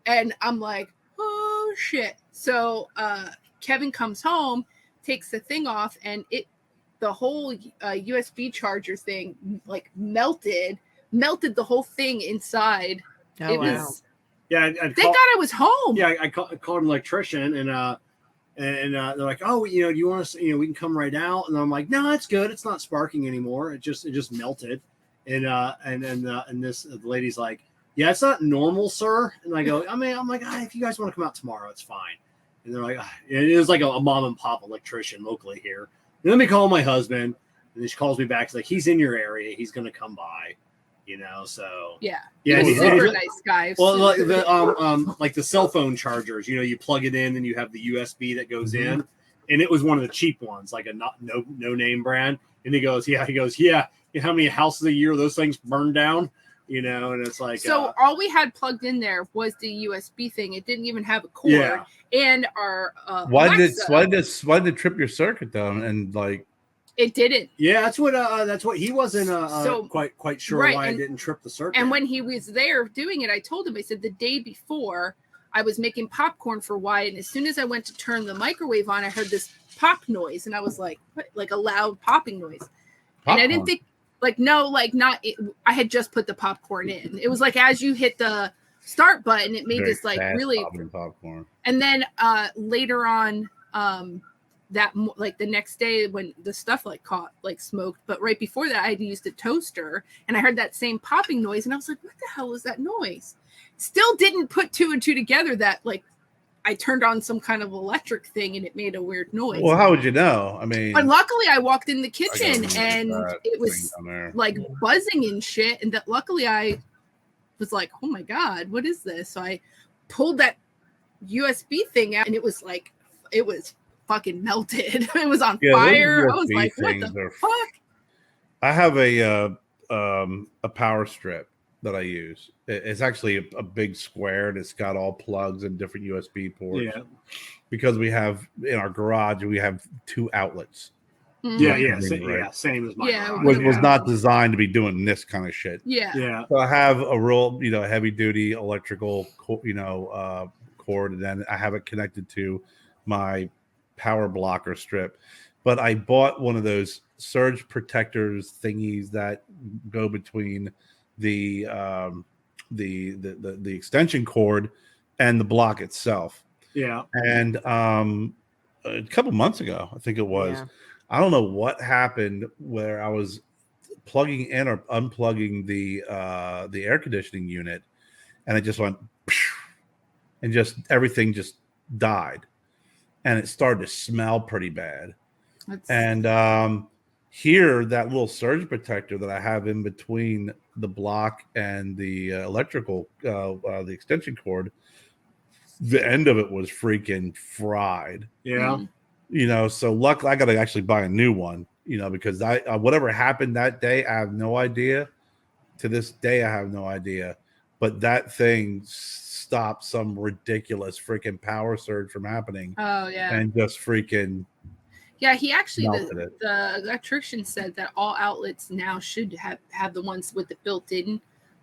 and I'm like, oh shit. So Kevin comes home, takes the thing off, and the whole USB charger thing like melted the whole thing inside. Oh, wow. Thank God I was home. Yeah, I called an electrician, and they're like, oh, do you want us? We can come right out. And I'm like, no, it's good. It's not sparking anymore. It just melted. And the lady's like, yeah, it's not normal, sir. And I go, I'm like, if you guys want to come out tomorrow, it's fine. And they're like, it was like a mom and pop electrician locally here. And let me call my husband. And then she calls me back. She's like, he's in your area. He's going to come by, so. Yeah. He's super nice guy. Well, like the cell phone chargers, you plug it in and you have the USB that goes in. And it was one of the cheap ones, like a no name brand. And he goes, yeah. How many houses a year those things burn down? And it's like, so all we had plugged in there was the USB thing. It didn't even have a cord. Yeah. And our why did it trip your circuit though? And like, it didn't. Yeah, that's what he wasn't quite sure why it didn't trip the circuit. And when he was there doing it, I told him, I said, the day before I was making popcorn for Wyatt, and as soon as I went to turn the microwave on, I heard this pop noise, and I was like, what? Like a loud popping noise. And I didn't think. Like, no, like not, I had just put the popcorn in. It was like, as you hit the start button, it made this like really popcorn. And then later on like the next day when the stuff like caught like smoked, but right before that I had used a toaster and I heard that same popping noise and I was like, what the hell is that noise? Still didn't put 2 and 2 together that like I turned on some kind of electric thing and it made a weird noise. Well, how would you know? I mean, but luckily I walked in the kitchen and it was like buzzing and shit. And that luckily I was like, oh my God, what is this? So I pulled that USB thing out and it was fucking melted. It was on fire. I was like, what the fuck? I have a power strip that I use. It's actually a big square and it's got all plugs and different USB ports. Yeah. Because we have in our garage, we have 2 outlets. Mm-hmm. Same as my garage. Which was not designed to be doing this kind of shit. Yeah. So I have a real, heavy duty electrical, cord, and then I have it connected to my power blocker strip. But I bought one of those surge protectors thingies that go between the extension cord and the block itself. Yeah. And a couple months ago, I think it was, I don't know what happened where I was plugging in or unplugging the air conditioning unit, and it just went, and just everything just died, and it started to smell pretty bad. And here, that little surge protector that I have in between the block and the electrical, the extension cord, the end of it was freaking fried. Yeah. So luckily I got to actually buy a new one, because I whatever happened that day, I have no idea. To this day, I have no idea. But that thing stopped some ridiculous freaking power surge from happening. Oh yeah. And just freaking. Yeah, he actually the electrician said that all outlets now should have the ones with the built-in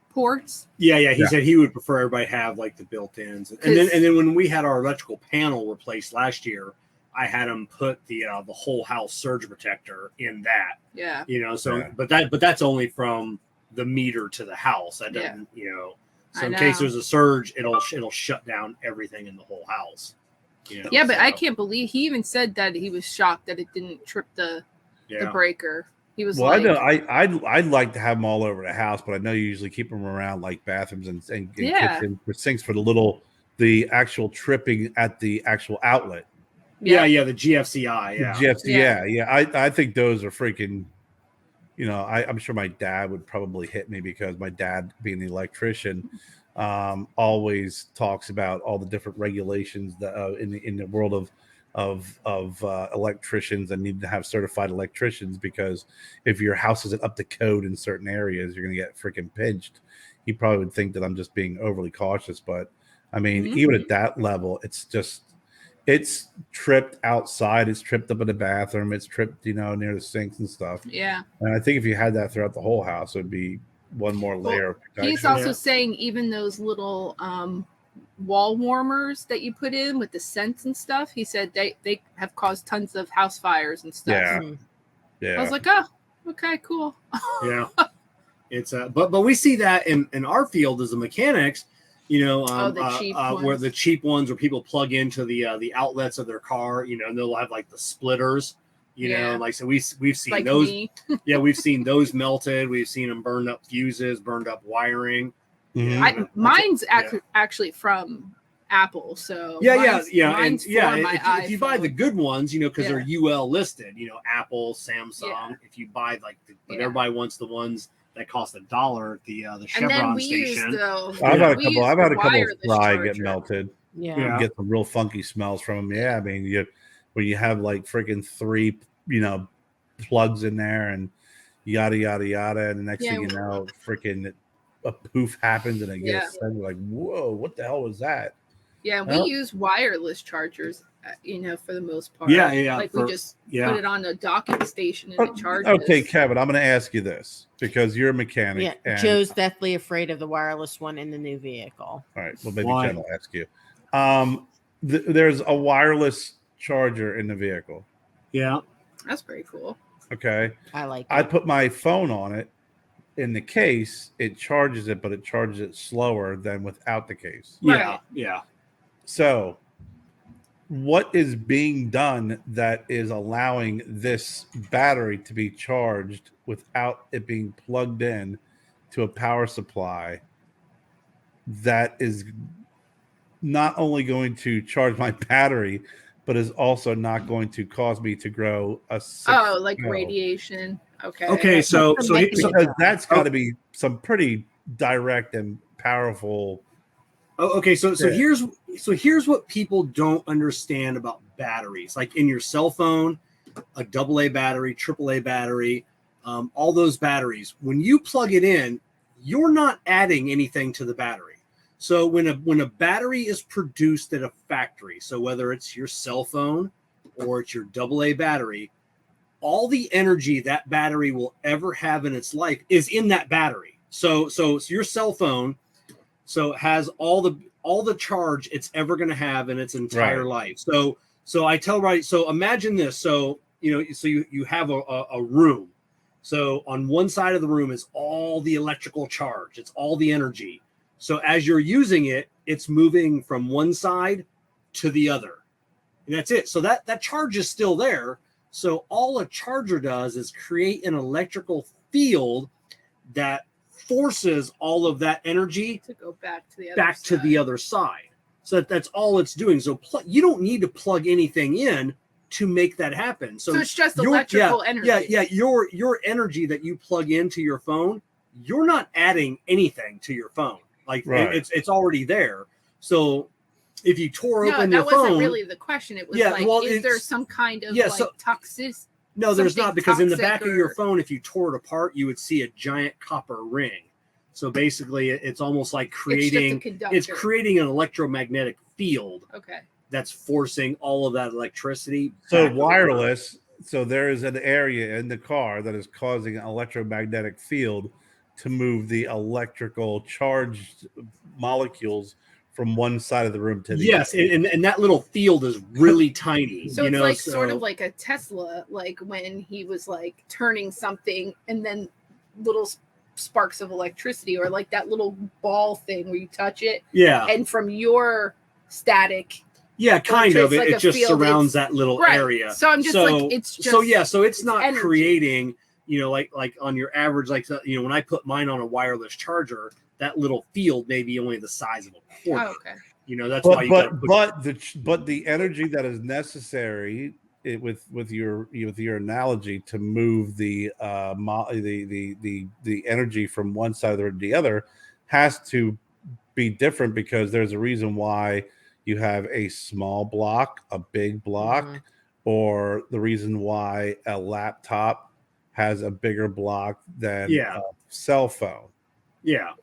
ports. Yeah. He said he would prefer everybody have like the built-ins, and then when we had our electrical panel replaced last year, I had them put the whole house surge protector in that. Yeah. But that's only from the meter to the house. That doesn't, So in case there's a surge, it'll shut down everything in the whole house. But I can't believe he even said that he was shocked that it didn't trip the breaker. He was I know I'd like to have them all over the house, but I know you usually keep them around like bathrooms and kitchen for sinks for the actual tripping at the actual outlet. Yeah, the GFCI. Yeah, GFCI. I think those are freaking. I'm sure my dad would probably hit me because my dad, being the electrician, always talks about all the different regulations that in the world of electricians and need to have certified electricians, because if your house isn't up to code in certain areas, you're going to get freaking pinched. He probably would think that I'm just being overly cautious, but I mean, even at that level, it's tripped outside. It's tripped up in the bathroom. It's tripped, near the sinks and stuff. Yeah. And I think if you had that throughout the whole house, it would be one more layer of protection. He's also saying even those little wall warmers that you put in with the scents and stuff, he said they have caused tons of house fires and stuff. Yeah. I was like, oh, okay, cool. Yeah. It's but we see that in our field as the mechanics. The cheap where the cheap ones where people plug into the outlets of their car, and they'll have like the splitters, like, so we've seen like those. We've seen those melted. We've seen them burned up fuses, burned up wiring. Mine's actually from Apple, so mine's if you buy the good ones, because they're UL listed, Apple, Samsung. If you buy everybody wants the ones that cost $1 at the Chevron station. I've had a couple of fry get melted. Yeah. You get some real funky smells from them. Yeah, I mean, when you have like freaking 3, plugs in there and yada yada yada, and the next thing you know, freaking a poof happens and it gets like, whoa, what the hell was that? Yeah, we use wireless chargers, for the most part. Like we just put it on a docking station and it charges. Okay, Kevin, I'm going to ask you this because you're a mechanic. Yeah, and Joe's deathly afraid of the wireless one in the new vehicle. All right, well, maybe Jen will ask you. There's a wireless charger in the vehicle. Yeah. That's pretty cool. Okay. I like it. I put my phone on it. In the case, it charges it, but it charges it slower than without the case. Yeah. So, what is being done that is allowing this battery to be charged without it being plugged in to a power supply that is not only going to charge my battery, but is also not going to cause me to grow a radiation. Okay, so because that's got to be some pretty direct and powerful. Okay, so here's what people don't understand about batteries. Like in your cell phone, a AA battery, AAA battery, all those batteries. When you plug it in, you're not adding anything to the battery. So when a battery is produced at a factory, so whether it's your cell phone or it's your AA battery, all the energy that battery will ever have in its life is in that battery. So your cell phone has all the charge it's ever going to have in its entire life. So I tell everybody, so imagine this. So you have a room. So on one side of the room is all the electrical charge. It's all the energy. So as you're using it, it's moving from one side to the other. And that's it. So that charge is still there. So all a charger does is create an electrical field that forces all of that energy To go back to the other back to side. the other side. So that's all it's doing. So you don't need to plug anything in to make that happen. So it's just your- electrical yeah, energy. Yeah, your energy that you plug into your phone, you're not adding anything to your phone. Like Right. it's already there. So if you tore No, open that your wasn't phone, really the question. It was Yeah, like, well, is there it's- some kind of yeah, like so- toxic? no, there's something not, because in the toxic back of your or- phone, if you tore it apart, you would see a giant copper ring. So basically, it's almost like creating It's creating an electromagnetic field Okay. that's forcing all of that electricity. So back over. wireless. So there is an area in the car that is causing an electromagnetic field to move the electrical charged molecules from one side of the room to the Yes, other. and that little field is really tiny. So you it's know, like sort of like a Tesla, like when he was like turning something and then little sparks of electricity, or like that little ball thing where you touch it yeah, and from your static. yeah, kind of. Like It a just field, surrounds it's- that little Right. area. So I'm just like, it's just so yeah, so it's not energy. creating. You know, like on your average, like when I put mine on a wireless charger, that little field may be only the size of a quarter. Oh, okay. You know, that's why you gotta put But the energy that is necessary with your analogy to move the the energy from one side to the other has to be different, because there's a reason why you have a small block, a big block, Mhm. or the reason why a laptop has a bigger block than Yeah. a cell phone, yeah.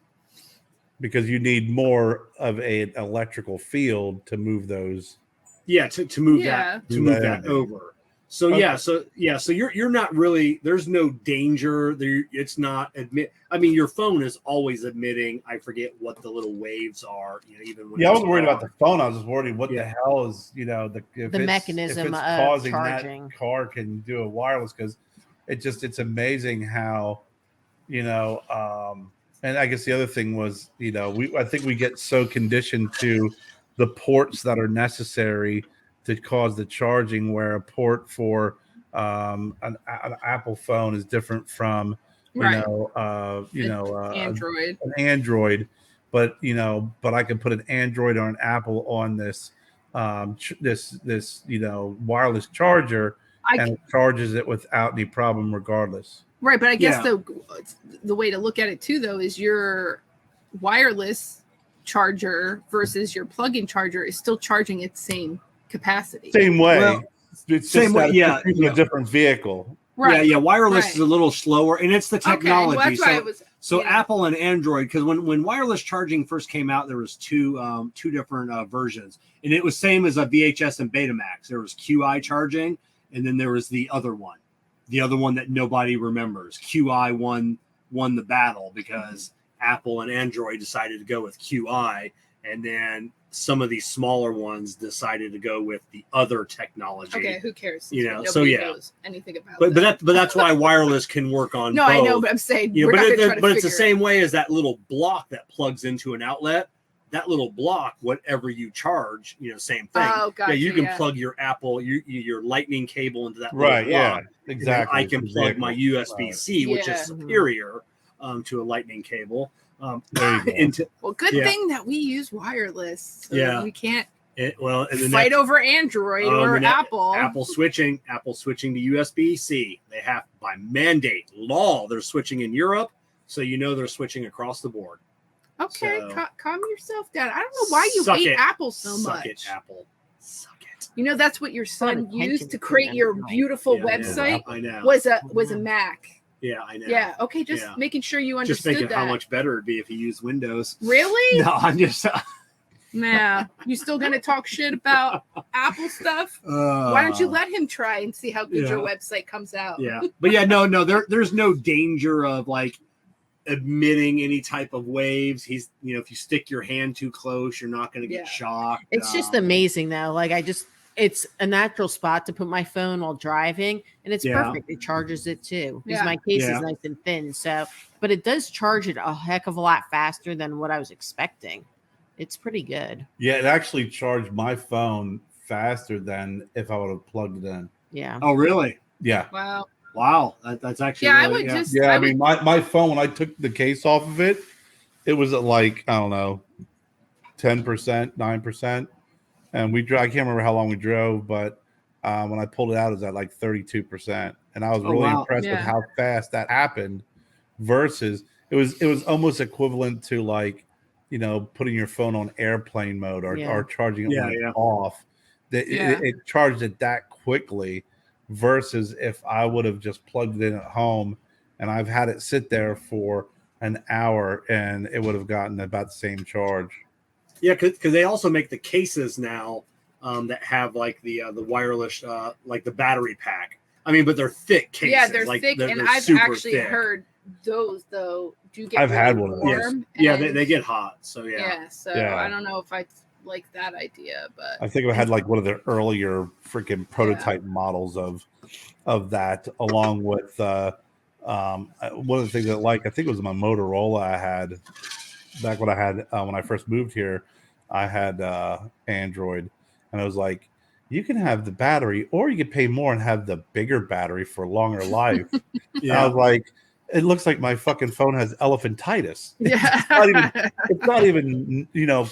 because you need more of an electrical field to move those. Yeah, to move Yeah. that move that energy. over. So Okay. so you're not really, there's no danger there. It's not I mean, your phone is always emitting, I forget what the little waves are, you know, even when Yeah, I it's wasn't worried about on. the phone. I was just worried what the Yeah. hell is, if The it's- mechanism if it's of causing charging. that car can do a wireless, because it's amazing how, and I guess the other thing was, I think we get so conditioned to the ports that are necessary to cause the charging, where a port for an Apple phone is different from Right. Android. an Android, but I can put an Android or an Apple on this wireless charger, and it charges it without any problem regardless. Right, but I guess Yeah. the way to look at it too, though, is your wireless charger versus your plug-in charger is still charging its same capacity. Same way. Well, it's same just way, that it's yeah, using yeah. a different vehicle. Right. Yeah, wireless right. is a little slower, and it's the technology. Okay, well, that's why so it was. so yeah. Apple and Android, because when wireless charging first came out, there was two different versions, and it was same as a VHS and Betamax. There was QI charging, and then there was the other one that nobody remembers. QI won the battle because Apple and Android decided to go with QI, and then some of these smaller ones decided to go with the other technology. Okay, who cares? You know, Nobody so yeah. knows anything about But that. that's why wireless can work on No, both. I know, but I'm saying You know, we're not going to try to but it's the figure same way as that little block that plugs into an outlet. That little block, whatever you charge, same thing. Oh, gotcha, yeah, you can yeah. plug your Apple, your Lightning cable into that Right. little Yeah. block. And then Exactly. I can plug my USB-C, which Yeah. is superior to a Lightning cable. There you go. into Well, good Yeah. thing that we use wireless. So Yeah. we can't it. Well, and the fight next, over Android or the next- Apple. Apple switching to USB-C. They have, by mandate law, they're switching in Europe, so they're switching across the board. Okay, So- calm yourself down. I don't know why you Suck hate it. Apple so Suck much. it, Apple. Suck it. You know that's what your son attention used to to create them, your right. beautiful Yeah, website. I know. Was a Mac. Yeah, I know. Yeah. Okay, just Yeah. making sure you Just understood thinking that. how much better it'd be if you used Windows. Really? No, I'm just. Nah. You still gonna talk shit about Apple stuff? Why don't you let him try and see how good your yeah. website comes out? Yeah, but yeah, no, there's no danger of like emitting any type of waves. He's, if you stick your hand too close, you're not going to get Yeah. shocked. It's just amazing though. Like it's a natural spot to put my phone while driving, and it's Yeah. perfect. It charges it too because Yeah. my case Yeah. is nice and thin. So, but it does charge it a heck of a lot faster than what I was expecting. It's pretty good. Yeah, it actually charged my phone faster than if I would have plugged it in. Yeah. Oh, really? Yeah. Wow. Wow, that's actually Yeah, I really, would just. Yeah, I would- mean, my phone, when I took the case off of it, it was at like, I don't know, 10%, 9%. And I can't remember how long we drove, but when I pulled it out, it was at like 32%. And I was Oh, really wow. impressed with Yeah. how fast that happened versus it was almost equivalent to like, putting your phone on airplane mode or Yeah. charging it Yeah, when it's yeah. off. Yeah. It charged it that quickly versus if I would have just plugged it in at home and I've had it sit there for an hour and it would have gotten about the same charge. Yeah, because they also make the cases now that have like the wireless, like the battery pack. I mean, but they're thick cases. Yeah, they're like, thick, and they're I've super actually thick. heard those though do get I've really had one of those. warm. Yeah, and- they get hot. So yeah. Yeah, so Yeah. I don't know if I like that idea, but I think I had like one of the earlier freaking prototype models of that, along with one of the things that I think it was my Motorola I had back when I had when I first moved here. I had Android, and I was like, you can have the battery, or you could pay more and have the bigger battery for longer life. And I was like, it looks like my fucking phone has elephantitis. yeah, It's not even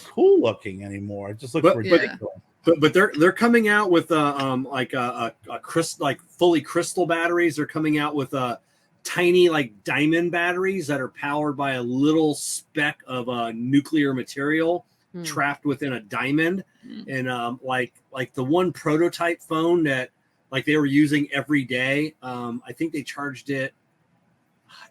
cool looking anymore. It just looks But- ridiculous. But they're coming out with like a crystal, like fully crystal batteries. They're coming out with tiny like diamond batteries that are powered by a little speck of nuclear material trapped within a diamond. And like the one prototype phone that like they were using every day, I think they charged it.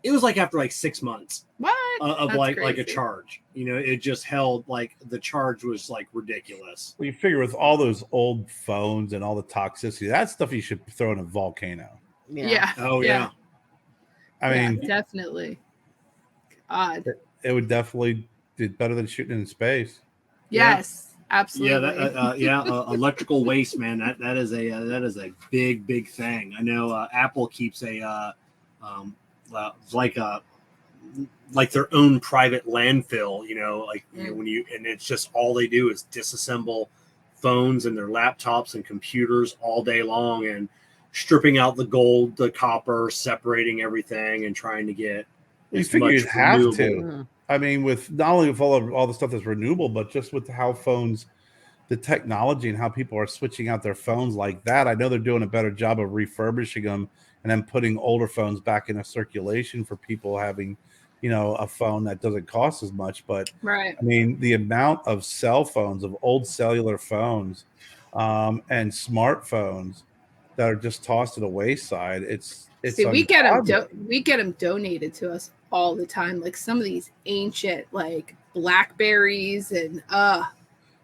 It was like after like 6 months what? of That's like a crazy. charge. It just held like the charge was like ridiculous. Well, you figure with all those old phones and all the toxicity, that stuff you should throw in a volcano. Yeah. Oh yeah. I Yeah, mean, definitely. God. it would definitely do better than shooting in space. Yes, absolutely. Electrical waste, man. That is a big thing. I know Apple keeps like their own private landfill. And it's just all they do is disassemble phones and their laptops and computers all day long and stripping out the gold, the copper, separating everything, and trying to get. You as figure much you'd have renewable- to. I mean, with not only with all the stuff that's renewable, but just with how phones, the technology and how people are switching out their phones like that. I know they're doing a better job of refurbishing them and then putting older phones back into circulation for people having, a phone that doesn't cost as much. But Right. I mean, the amount of cell phones, of old cellular phones, and smartphones that are just tossed to the wayside. It's See, we get them. ungodly. We get them donated to us all the time. Like some of these ancient, like Blackberries, and I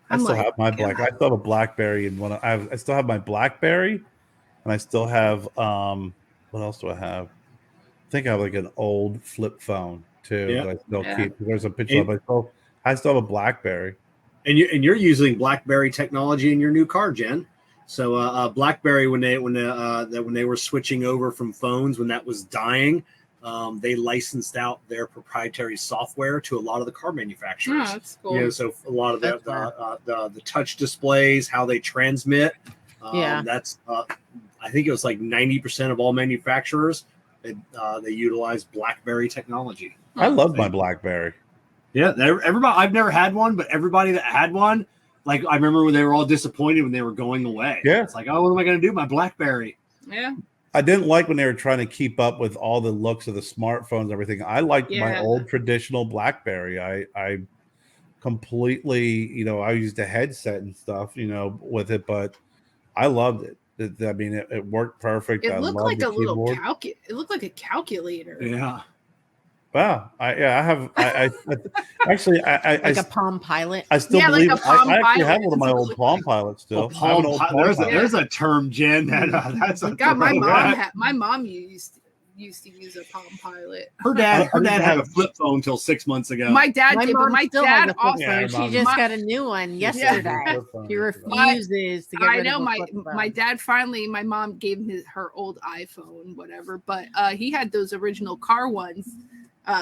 I'm still like, have my I still have a BlackBerry, and I still have my BlackBerry, and I still have what else do I have? I think I have like an old flip phone too Yeah. that I still Yeah. keep. There's a picture of it. I still have a BlackBerry. And you're using BlackBerry technology in your new car, Jen. So BlackBerry, when they were switching over from phones, when that was dying, they licensed out their proprietary software to a lot of the car oh, manufacturers. that's cool. So a lot of That's the touch displays, how they transmit. Yeah. That's I think it was like 90% of all manufacturers. They utilize BlackBerry technology. I love my BlackBerry. Yeah, everybody. I've never had one, but everybody that had one, like I remember when they were all disappointed when they were going away. Yeah. It's like, oh, what am I going to do? My BlackBerry. Yeah. I didn't like when they were trying to keep up with all the looks of the smartphones and everything. I liked my Yeah. old traditional BlackBerry. I completely, I used a headset and stuff, with it, but I loved it. I mean, it worked perfect. It I looked loved like the a little keyboard. It looked like a calculator. Yeah. Wow. I have. I actually. I Like a Palm Pilot. I still Yeah, like believe a Palm I actually have Pilot. one of my old Palm Pilots still. I have an old Palm Pilot. There's a term, Jen. That's a God, my term. mom my mom used to use a Palm Pilot. Her dad had a flip phone until 6 months ago. My dad My did, but mom my still has dad a flip also. Yeah, phone. She mom- just my- got a new one yesterday. He refuses to get I rid know of a flip phone. my dad finally. My mom gave him her old iPhone, whatever. But he had those original car ones,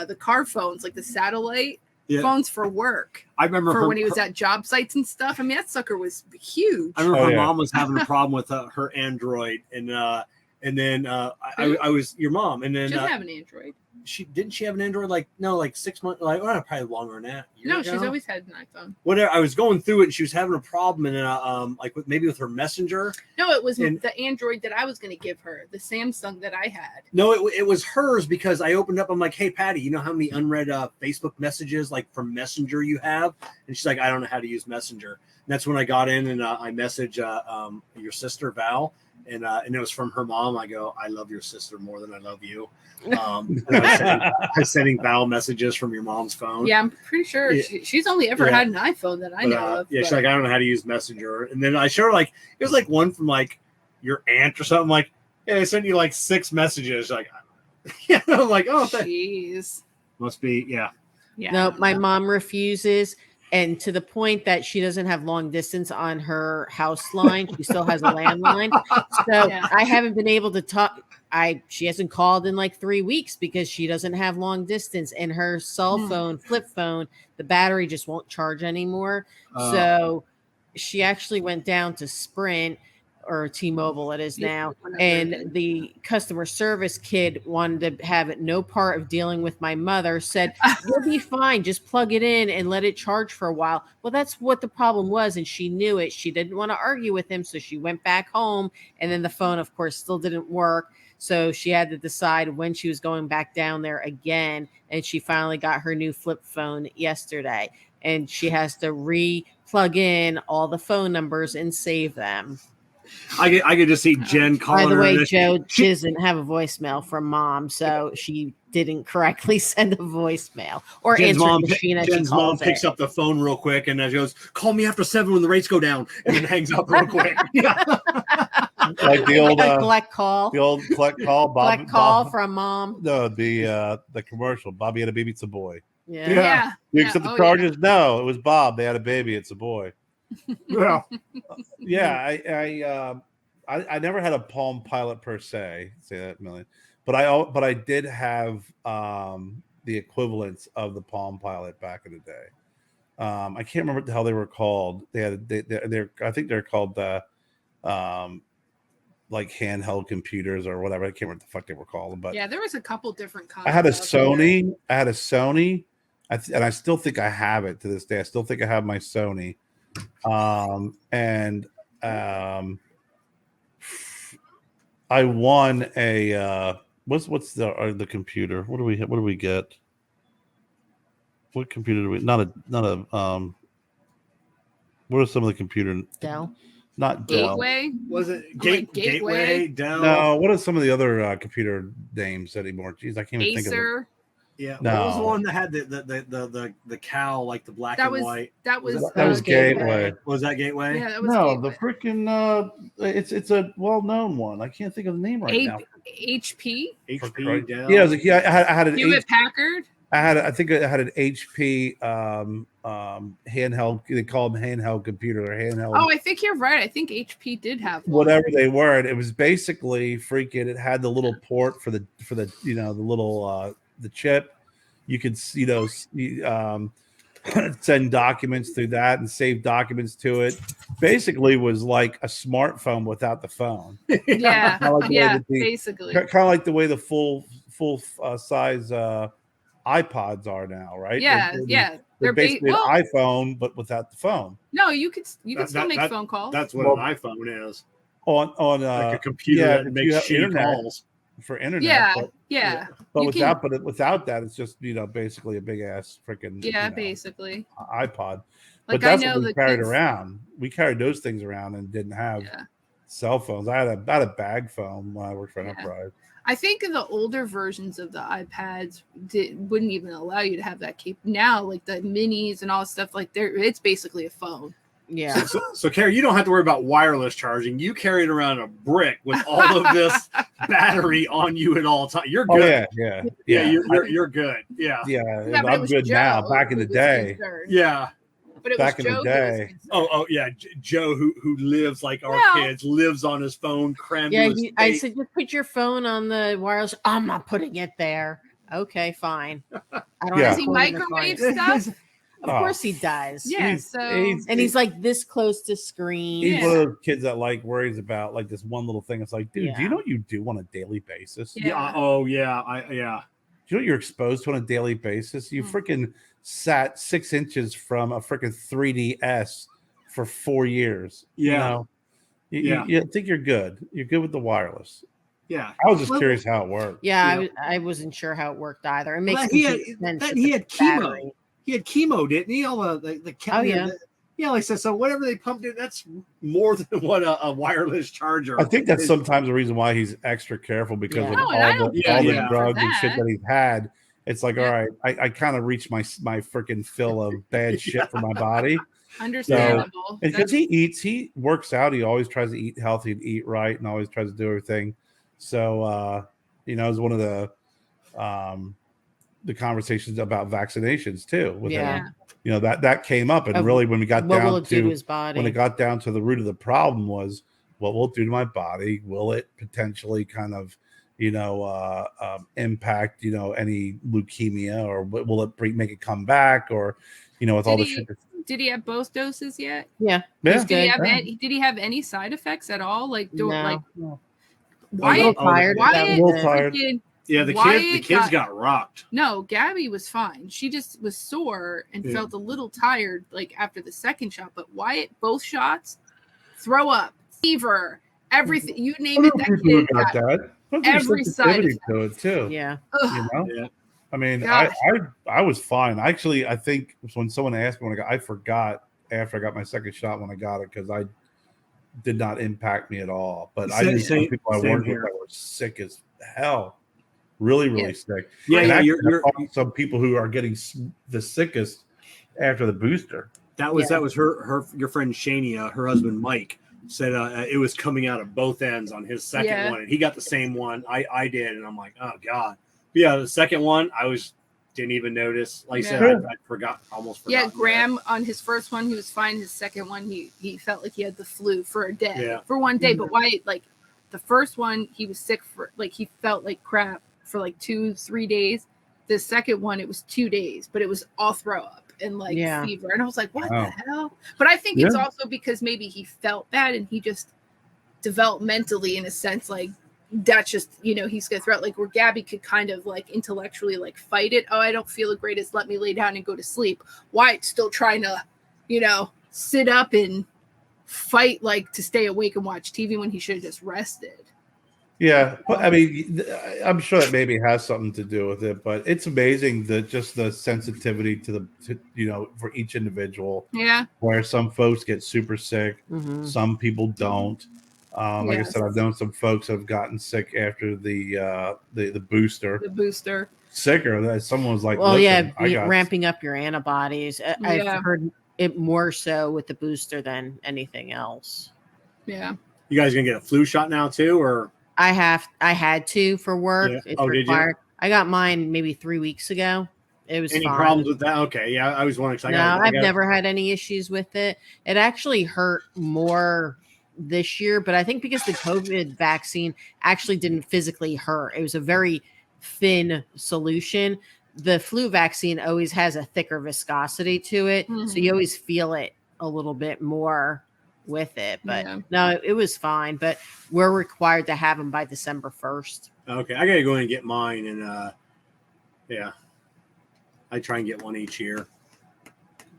the car phones, like the satellite Yeah. phones for work. I remember For her, when he was at job sites and stuff. I mean, that sucker was huge. I remember Oh, her yeah. mom was having a problem with her Android, and And then I was your mom, and then She doesn't have an Android. she have an Android like 6 months, like probably longer than that. No, she's always had an iPhone. Whatever. I was going through it, and she was having a problem, and like maybe with her Messenger. No, it was And- the Android that I was going to give her, the Samsung that I had. No, it was hers because I opened up. I'm like, hey, Patty, you know how many unread Facebook messages like from Messenger you have? And she's like, I don't know how to use Messenger. And that's when I got in and I messaged your sister Val, and it was from her mom. I go, I love your sister more than I love you. And I was sending Val messages from your mom's phone. Yeah, I'm pretty sure she's only ever had an iPhone that I know of. Yeah, she's like, I don't know how to use Messenger. And then I showed her like it was like one from like your aunt or something. Like, yeah, they sent you like 6 messages. Like, yeah, I'm like, oh, jeez, must be, yeah. No, my mom refuses. And to the point that she doesn't have long distance on her house line, she still has a landline. So I haven't been able to talk. She hasn't called in like 3 weeks because she doesn't have long distance, and her cell phone, flip phone, the battery just won't charge anymore. So she actually went down to Sprint, or T-Mobile it is now, and the customer service kid wanted to have no part of dealing with my mother, said, you'll be fine, just plug it in and let it charge for a while. Well, that's what the problem was, and she knew it. She didn't want to argue with him, so she went back home, and then the phone, of course, still didn't work. So she had to decide when she was going back down there again, and she finally got her new flip phone yesterday, and she has to re-plug in all the phone numbers and save them. I could just see Jen calling. By the way, her Joe doesn't have a voicemail from mom, so she didn't correctly send a voicemail or Jen's answer mom, machine as Jen's she mom calls picks it. up the phone real quick and she goes, "Call me after 7 when the rates go down," and then hangs up real quick. Yeah. Like the old collect call. The old collect call. Collect call from mom. No, the commercial. Bobby had a baby. It's a boy. Yeah. You accept the charges? No, it was Bob. They had a baby. It's a boy. Yeah. Yeah. I never had a Palm Pilot per se. Say that, Millie. But I did have the equivalents of the Palm Pilot back in the day. I can't remember what the hell they were called. They're I think they're called like handheld computers or whatever. I can't remember what the fuck they were called. But yeah, there was a couple different kinds. I had a Sony. And I still think I have it to this day. I still think I have my Sony. I won a what's the computer? What do we get? What computer do we not a what are some of the computer? Dell? Not Dell. Gateway? Was it Like Gateway? Dell? No, what are some of the other computer names anymore? Jeez, I can't even think of it. Acer. Yeah, No. what was the one that had the cow, like the black and white? That was Gateway. Was that Gateway? Yeah, that was No, Gateway. the freaking it's a well-known one. I can't think of the name right now. HP. HP, Dell. Yeah, I had an Hewlett Packard. I think I had an HP handheld. They call them handheld computer or handheld. Oh, I think you're right. I think HP did have one. Whatever they were. And it was basically freaking. It had the little port for the the little the chip. You could send documents through that and save documents to it. Basically, was like a smartphone without the phone. Yeah, Kinda basically. Kind of like the way the full size iPods are now, right? Yeah. They're basically an iPhone, but without the phone. No, you could still make phone calls. That's what an iPhone is. On Like a computer that makes shitty calls. For internet. Yeah. But without that, it's just basically a big ass freaking basically iPod. Like But that's I know what we carried around. We carried those things around and didn't have cell phones. I had a bag phone when I worked for Enterprise. I think the older versions of the iPads wouldn't even allow you to have that now, like the minis and all that stuff. Like it's basically a phone. Yeah. So Kerry, you don't have to worry about wireless charging. You carried around a brick with all of this battery on you at all times. You're good. Yeah. You're good. Yeah. Yeah, but it I'm was good Joe now. Back in the who was day. concerned. Yeah. But it Back was in the Joe day. Oh yeah, Joe who lives like our kids, lives on his phone, crammed. Yeah, to his I state. said, just put your phone on the wireless. I'm not putting it there. Okay, fine. I don't Does have he to put it in the microwave phone. stuff? Of course he does. Yeah, He's- so And he's like this close to screen. He's Yeah. one of those kids that like worries about like this one little thing. It's like, dude, do you Yeah. know what you do on a daily basis? Yeah. Yeah. Oh yeah. Yeah. Do you know what you're exposed to on a daily basis? You freaking sat 6 inches from a freaking 3DS for 4 years. Yeah. You know? You think you're good. You're good with the wireless. Yeah. I was just Well, curious how it worked. Yeah, I wasn't sure how it worked either. It makes Well, complete sense. then with he the had chemo. battery. He had chemo, didn't he? All Oh, yeah. Yeah, like I said, so whatever they pumped in, that's more than what a wireless charger. I think that's is. sometimes the reason why he's extra careful because Yeah. of No, and I all don't the, blame all him the for drugs and shit that. that he's had. It's like, Yeah. all right, I kind of reached my freaking fill of bad shit for my body. understandable. Because he works out, he always tries to eat healthy and eat right and always tries to do everything. So it was one of the conversations about vaccinations too with Yeah. him. That came up, and Of really when we got What will down it do to to his body? when it got down to the root of the problem was what will it do to my body? Will it potentially kind of impact any leukemia, or will it make it come back, or with all the shit that's Did he have both doses yet? Yeah. Yeah. He's Did he good. have did he have any side effects at all? Like No. like No. I'm a little Wyatt? tired. A little Wyatt tired. freaking- Yeah, the Wyatt kids got rocked. No, Gabby was fine. She just was sore and Yeah. felt a little tired like after the second shot. But Wyatt, both shots, throw up, fever, everything. You name it, that People who kid got got. that. But there's every side sensitivity to it too. Yeah. Ugh. Yeah. I mean, Gosh. I was fine. Actually, I think when someone asked me I forgot after I got my second shot when I got it because I did not impact me at all. But I knew some people I same worked here. with that were sick as hell, really Yeah. sick. Yeah, And yeah. actually, You're, I found some people who are getting the sickest after the booster. that was your friend Shania, her husband Mike said it was coming out of both ends on his second Yeah. one, and he got the same one I did, and I'm like, oh god. But yeah, the second one didn't even notice. Like I said, Yeah. I forgot almost. Yeah, forgotten Graham on his first one, he was fine. His second one, he felt like he had the flu for a day, Yeah. for one day. But Wyatt, like the first one, he was sick for he felt like crap for like 2-3 days. The second one, it was 2 days, but it was all throw up and Yeah. fever. And I was like, what Wow. the hell? But I think it's Yeah. also because maybe he felt bad and he just developmentally, in a sense, like that's just he's gonna throw it, like where Gabby could kind of intellectually fight it. Oh, I don't feel the greatest, let me lay down and go to sleep. Wyatt's still trying to sit up and fight to stay awake and watch TV when he should have just rested. Yeah, but I mean, I'm sure that maybe has something to do with it. But it's amazing that just the sensitivity to for each individual. Yeah. Where some folks get super sick, Mhm. some people don't. Like I Yes. said, I've known some folks that have gotten sick after the booster. The booster. Sicker that someone was like, Well, "Listen, yeah, I got ramping up your antibodies. I've Yeah. heard it more so with the booster than anything else. Yeah. You guys gonna get a flu shot now too, or I had to for work. Yeah. It's Oh, did you? required. I got mine maybe 3 weeks ago. It was any fine. problems with that? Okay, yeah, I was wondering. 'Cause I've never had any issues with it. It actually hurt more this year, but I think because the COVID vaccine actually didn't physically hurt. It was a very thin solution. The flu vaccine always has a thicker viscosity to it, so you always feel it a little bit more with it. But Yeah. no, it was fine. But we're required to have them by December 1st. Okay, I gotta go in and get mine, and yeah, I try and get one each year.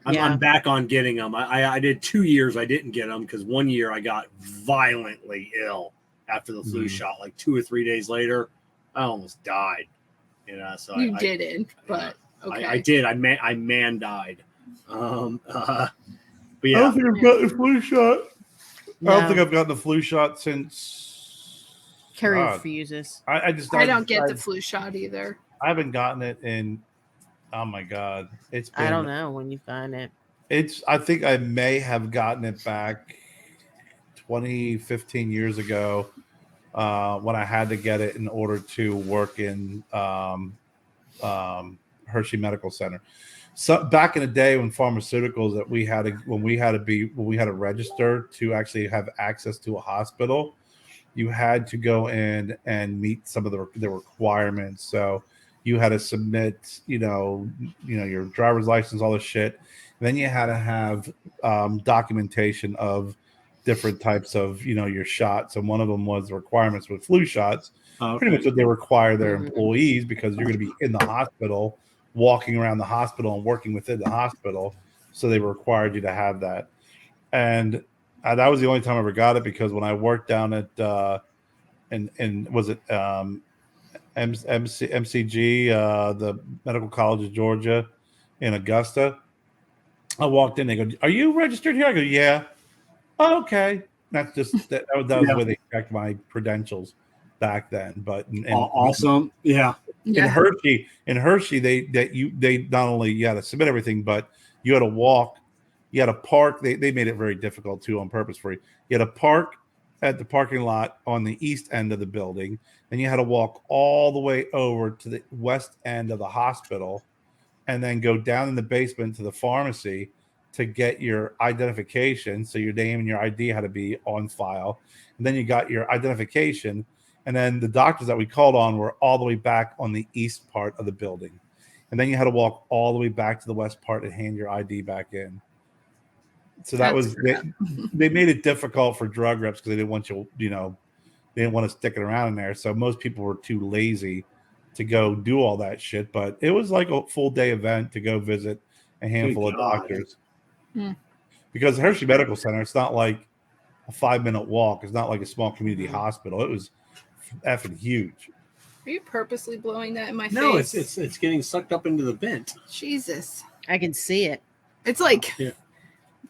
I'm back on getting them. I did 2 years I didn't get them because 1 year I got violently ill after the flu shot. Like 2 or 3 days later, I almost died. So You I didn't, but okay. I did. I man died. But I yeah, don't think I've gotten a flu shot. I don't No. think I've gotten a flu shot since Kerry God. refuses. I just I don't get the flu shot either. I haven't gotten it in. Oh my god, it's been, I don't know when you've gotten it. I think I may have gotten it back 15 years ago when I had to get it in order to work in Hershey Medical Center. So back in the day when pharmaceuticals that we had to register to actually have access to a hospital, you had to go in and meet some of the requirements. So You had to submit, your driver's license, all this shit. And then you had to have documentation of different types of, your shots. And one of them was the requirements with flu shots. Pretty much what they require their employees, because you're going to be in the hospital, walking around the hospital and working within the hospital. So they required you to have that. And that was the only time I ever got it, because when I worked down at was it MCG, the Medical College of Georgia in Augusta, I walked in. They go, "Are you registered here?" I go, "Yeah." "Oh, okay. That's just that was where they checked my credentials back then. But awesome, yeah. In Hershey, they not only you had to submit everything, but you had to walk. You had to park. They made it very difficult too on purpose for you. You had to park at the parking lot on the east end of the building, and you had to walk all the way over to the west end of the hospital, and then go down in the basement to the pharmacy to get your identification. So your name and your ID had to be on file, and then you got your identification, and then the doctors that we called on were all the way back on the east part of the building, and then you had to walk all the way back to the west part and hand your ID back in. So that was they made it difficult for drug reps because they didn't want you, they didn't want to stick it around in there. So most people were too lazy to go do all that shit. But it was like a full day event to go visit a handful of doctors. Because Hershey Medical Center, it's not like a 5-minute walk. It's not like a small community hospital. It was effing huge. Are you purposely blowing that in my face? No, it's getting sucked up into the vent. Jesus. I can see it. It's like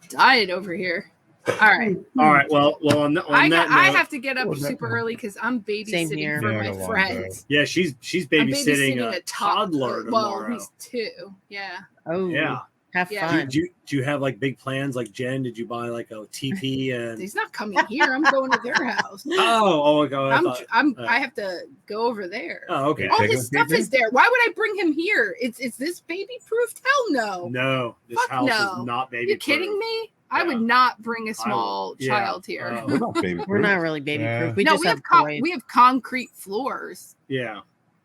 dying over here. All right. Well, on that note, I have to get up super early because I'm babysitting for my friends. Yeah, she's babysitting a toddler tomorrow. Well, he's 2. Yeah. Oh, yeah. Have fun. Do you have like big plans like Jen? Did you buy like a teepee? And He's not coming here. I'm going to their house. okay. I have to go over there. Oh, okay. All his stuff is there. Why would I bring him here? Is this baby proof? Hell no. No, this house is not baby proof. You kidding me? I would not bring a small child here. We're not baby proof. We're not really baby proof. We have concrete floors. Yeah.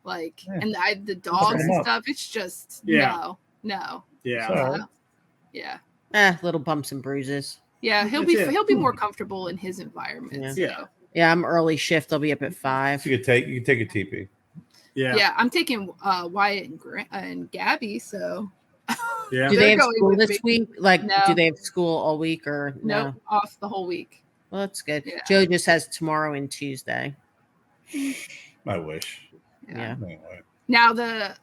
And the dogs and stuff. It's just no. Yeah. Yeah. Little bumps and bruises. Yeah, he'll be more comfortable in his environment. Yeah. Yeah, I'm early shift. I'll be up at 5. You can take a teepee. Yeah. Yeah, I'm taking Wyatt and Gabby, so yeah. Do they have school this week? Like, No. do they have school all week or no? Nope, off the whole week. Well, that's good. Yeah. Joe just has tomorrow and Tuesday. I wish. Yeah. Anyway. Now the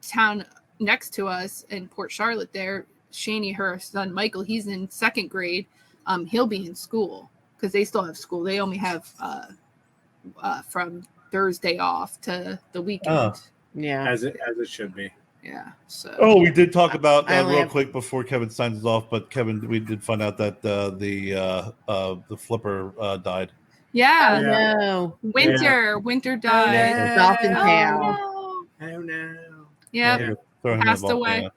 town next to us in Port Charlotte, there, Shani, her son Michael, he's in 2nd grade. He'll be in school because they still have school. They only have from Thursday off to the weekend. Yeah. As it should be. Yeah. So. Oh, we did talk about I only real have- quick before Kevin signs us off. But Kevin, we did find out that the flipper died. Yeah. No. Winter died. Yeah. Dolphin tail. Oh, no. yeah. Passed away.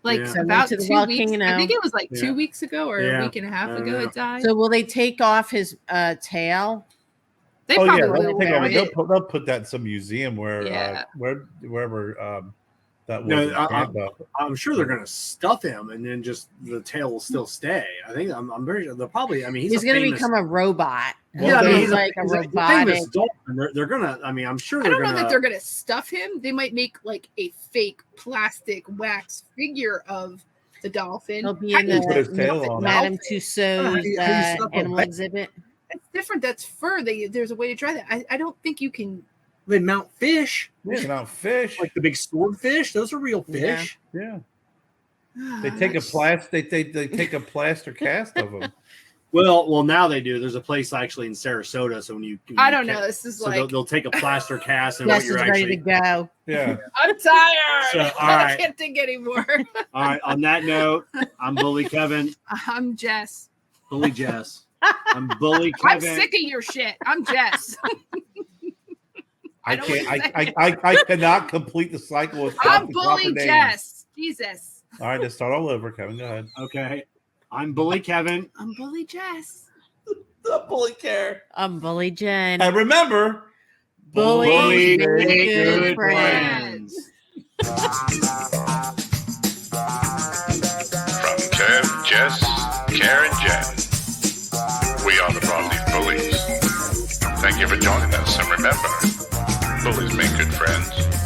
Like Yeah. about To the 2 weeks. volcano. I think it was like 2 weeks ago or Yeah. a week and a half I don't ago know. it died. So will they take off his tail? They Oh probably yeah, will. they'll put that in some museum wherever that was. No, in Tampa. I'm sure they're gonna stuff him, and then just the tail will still stay. I think I'm very sure they'll probably. I mean, He's going to become a robot. Yeah, I mean, he's like a robotic. famous dolphin. They're gonna. I mean, I'm sure. I don't know that they're gonna stuff him. They might make like a fake plastic wax figure of the dolphin. He'll be How in do you put his the tail on it. Madame How do Tussauds you stuff a animal bat? exhibit. It's different. That's fur. There's a way to try that. I don't think you can. They mount fish, Taking out fish. like the big swordfish. Those are real fish. Yeah, they take they take a plaster cast of them. Well, now they do. There's a place actually in Sarasota. So when you I don't know. This is so like they'll take a plaster cast and Yes, what is you're ready actually. to go. Yeah, I'm tired. So, all I right. can't think anymore. All right. On that note, I'm Bully Kevin. I'm Jess. Bully Jess. I'm Bully I'm Kevin. sick of your shit. I'm Jess. I don't can't. wanna I cannot complete the cycle with I'm the Bully proper names. Jess. Jesus. All right, let's start all over. Kevin, go ahead. Okay. I'm Bully Kevin. I'm Bully Jess. The bully care. I'm Bully Jen. And remember, Bullies make make good good friends. From Kev, Jess, Kerr, and Jen, we are the Broadleaf Bullies. Thank you for joining us, and remember, bullies make good friends.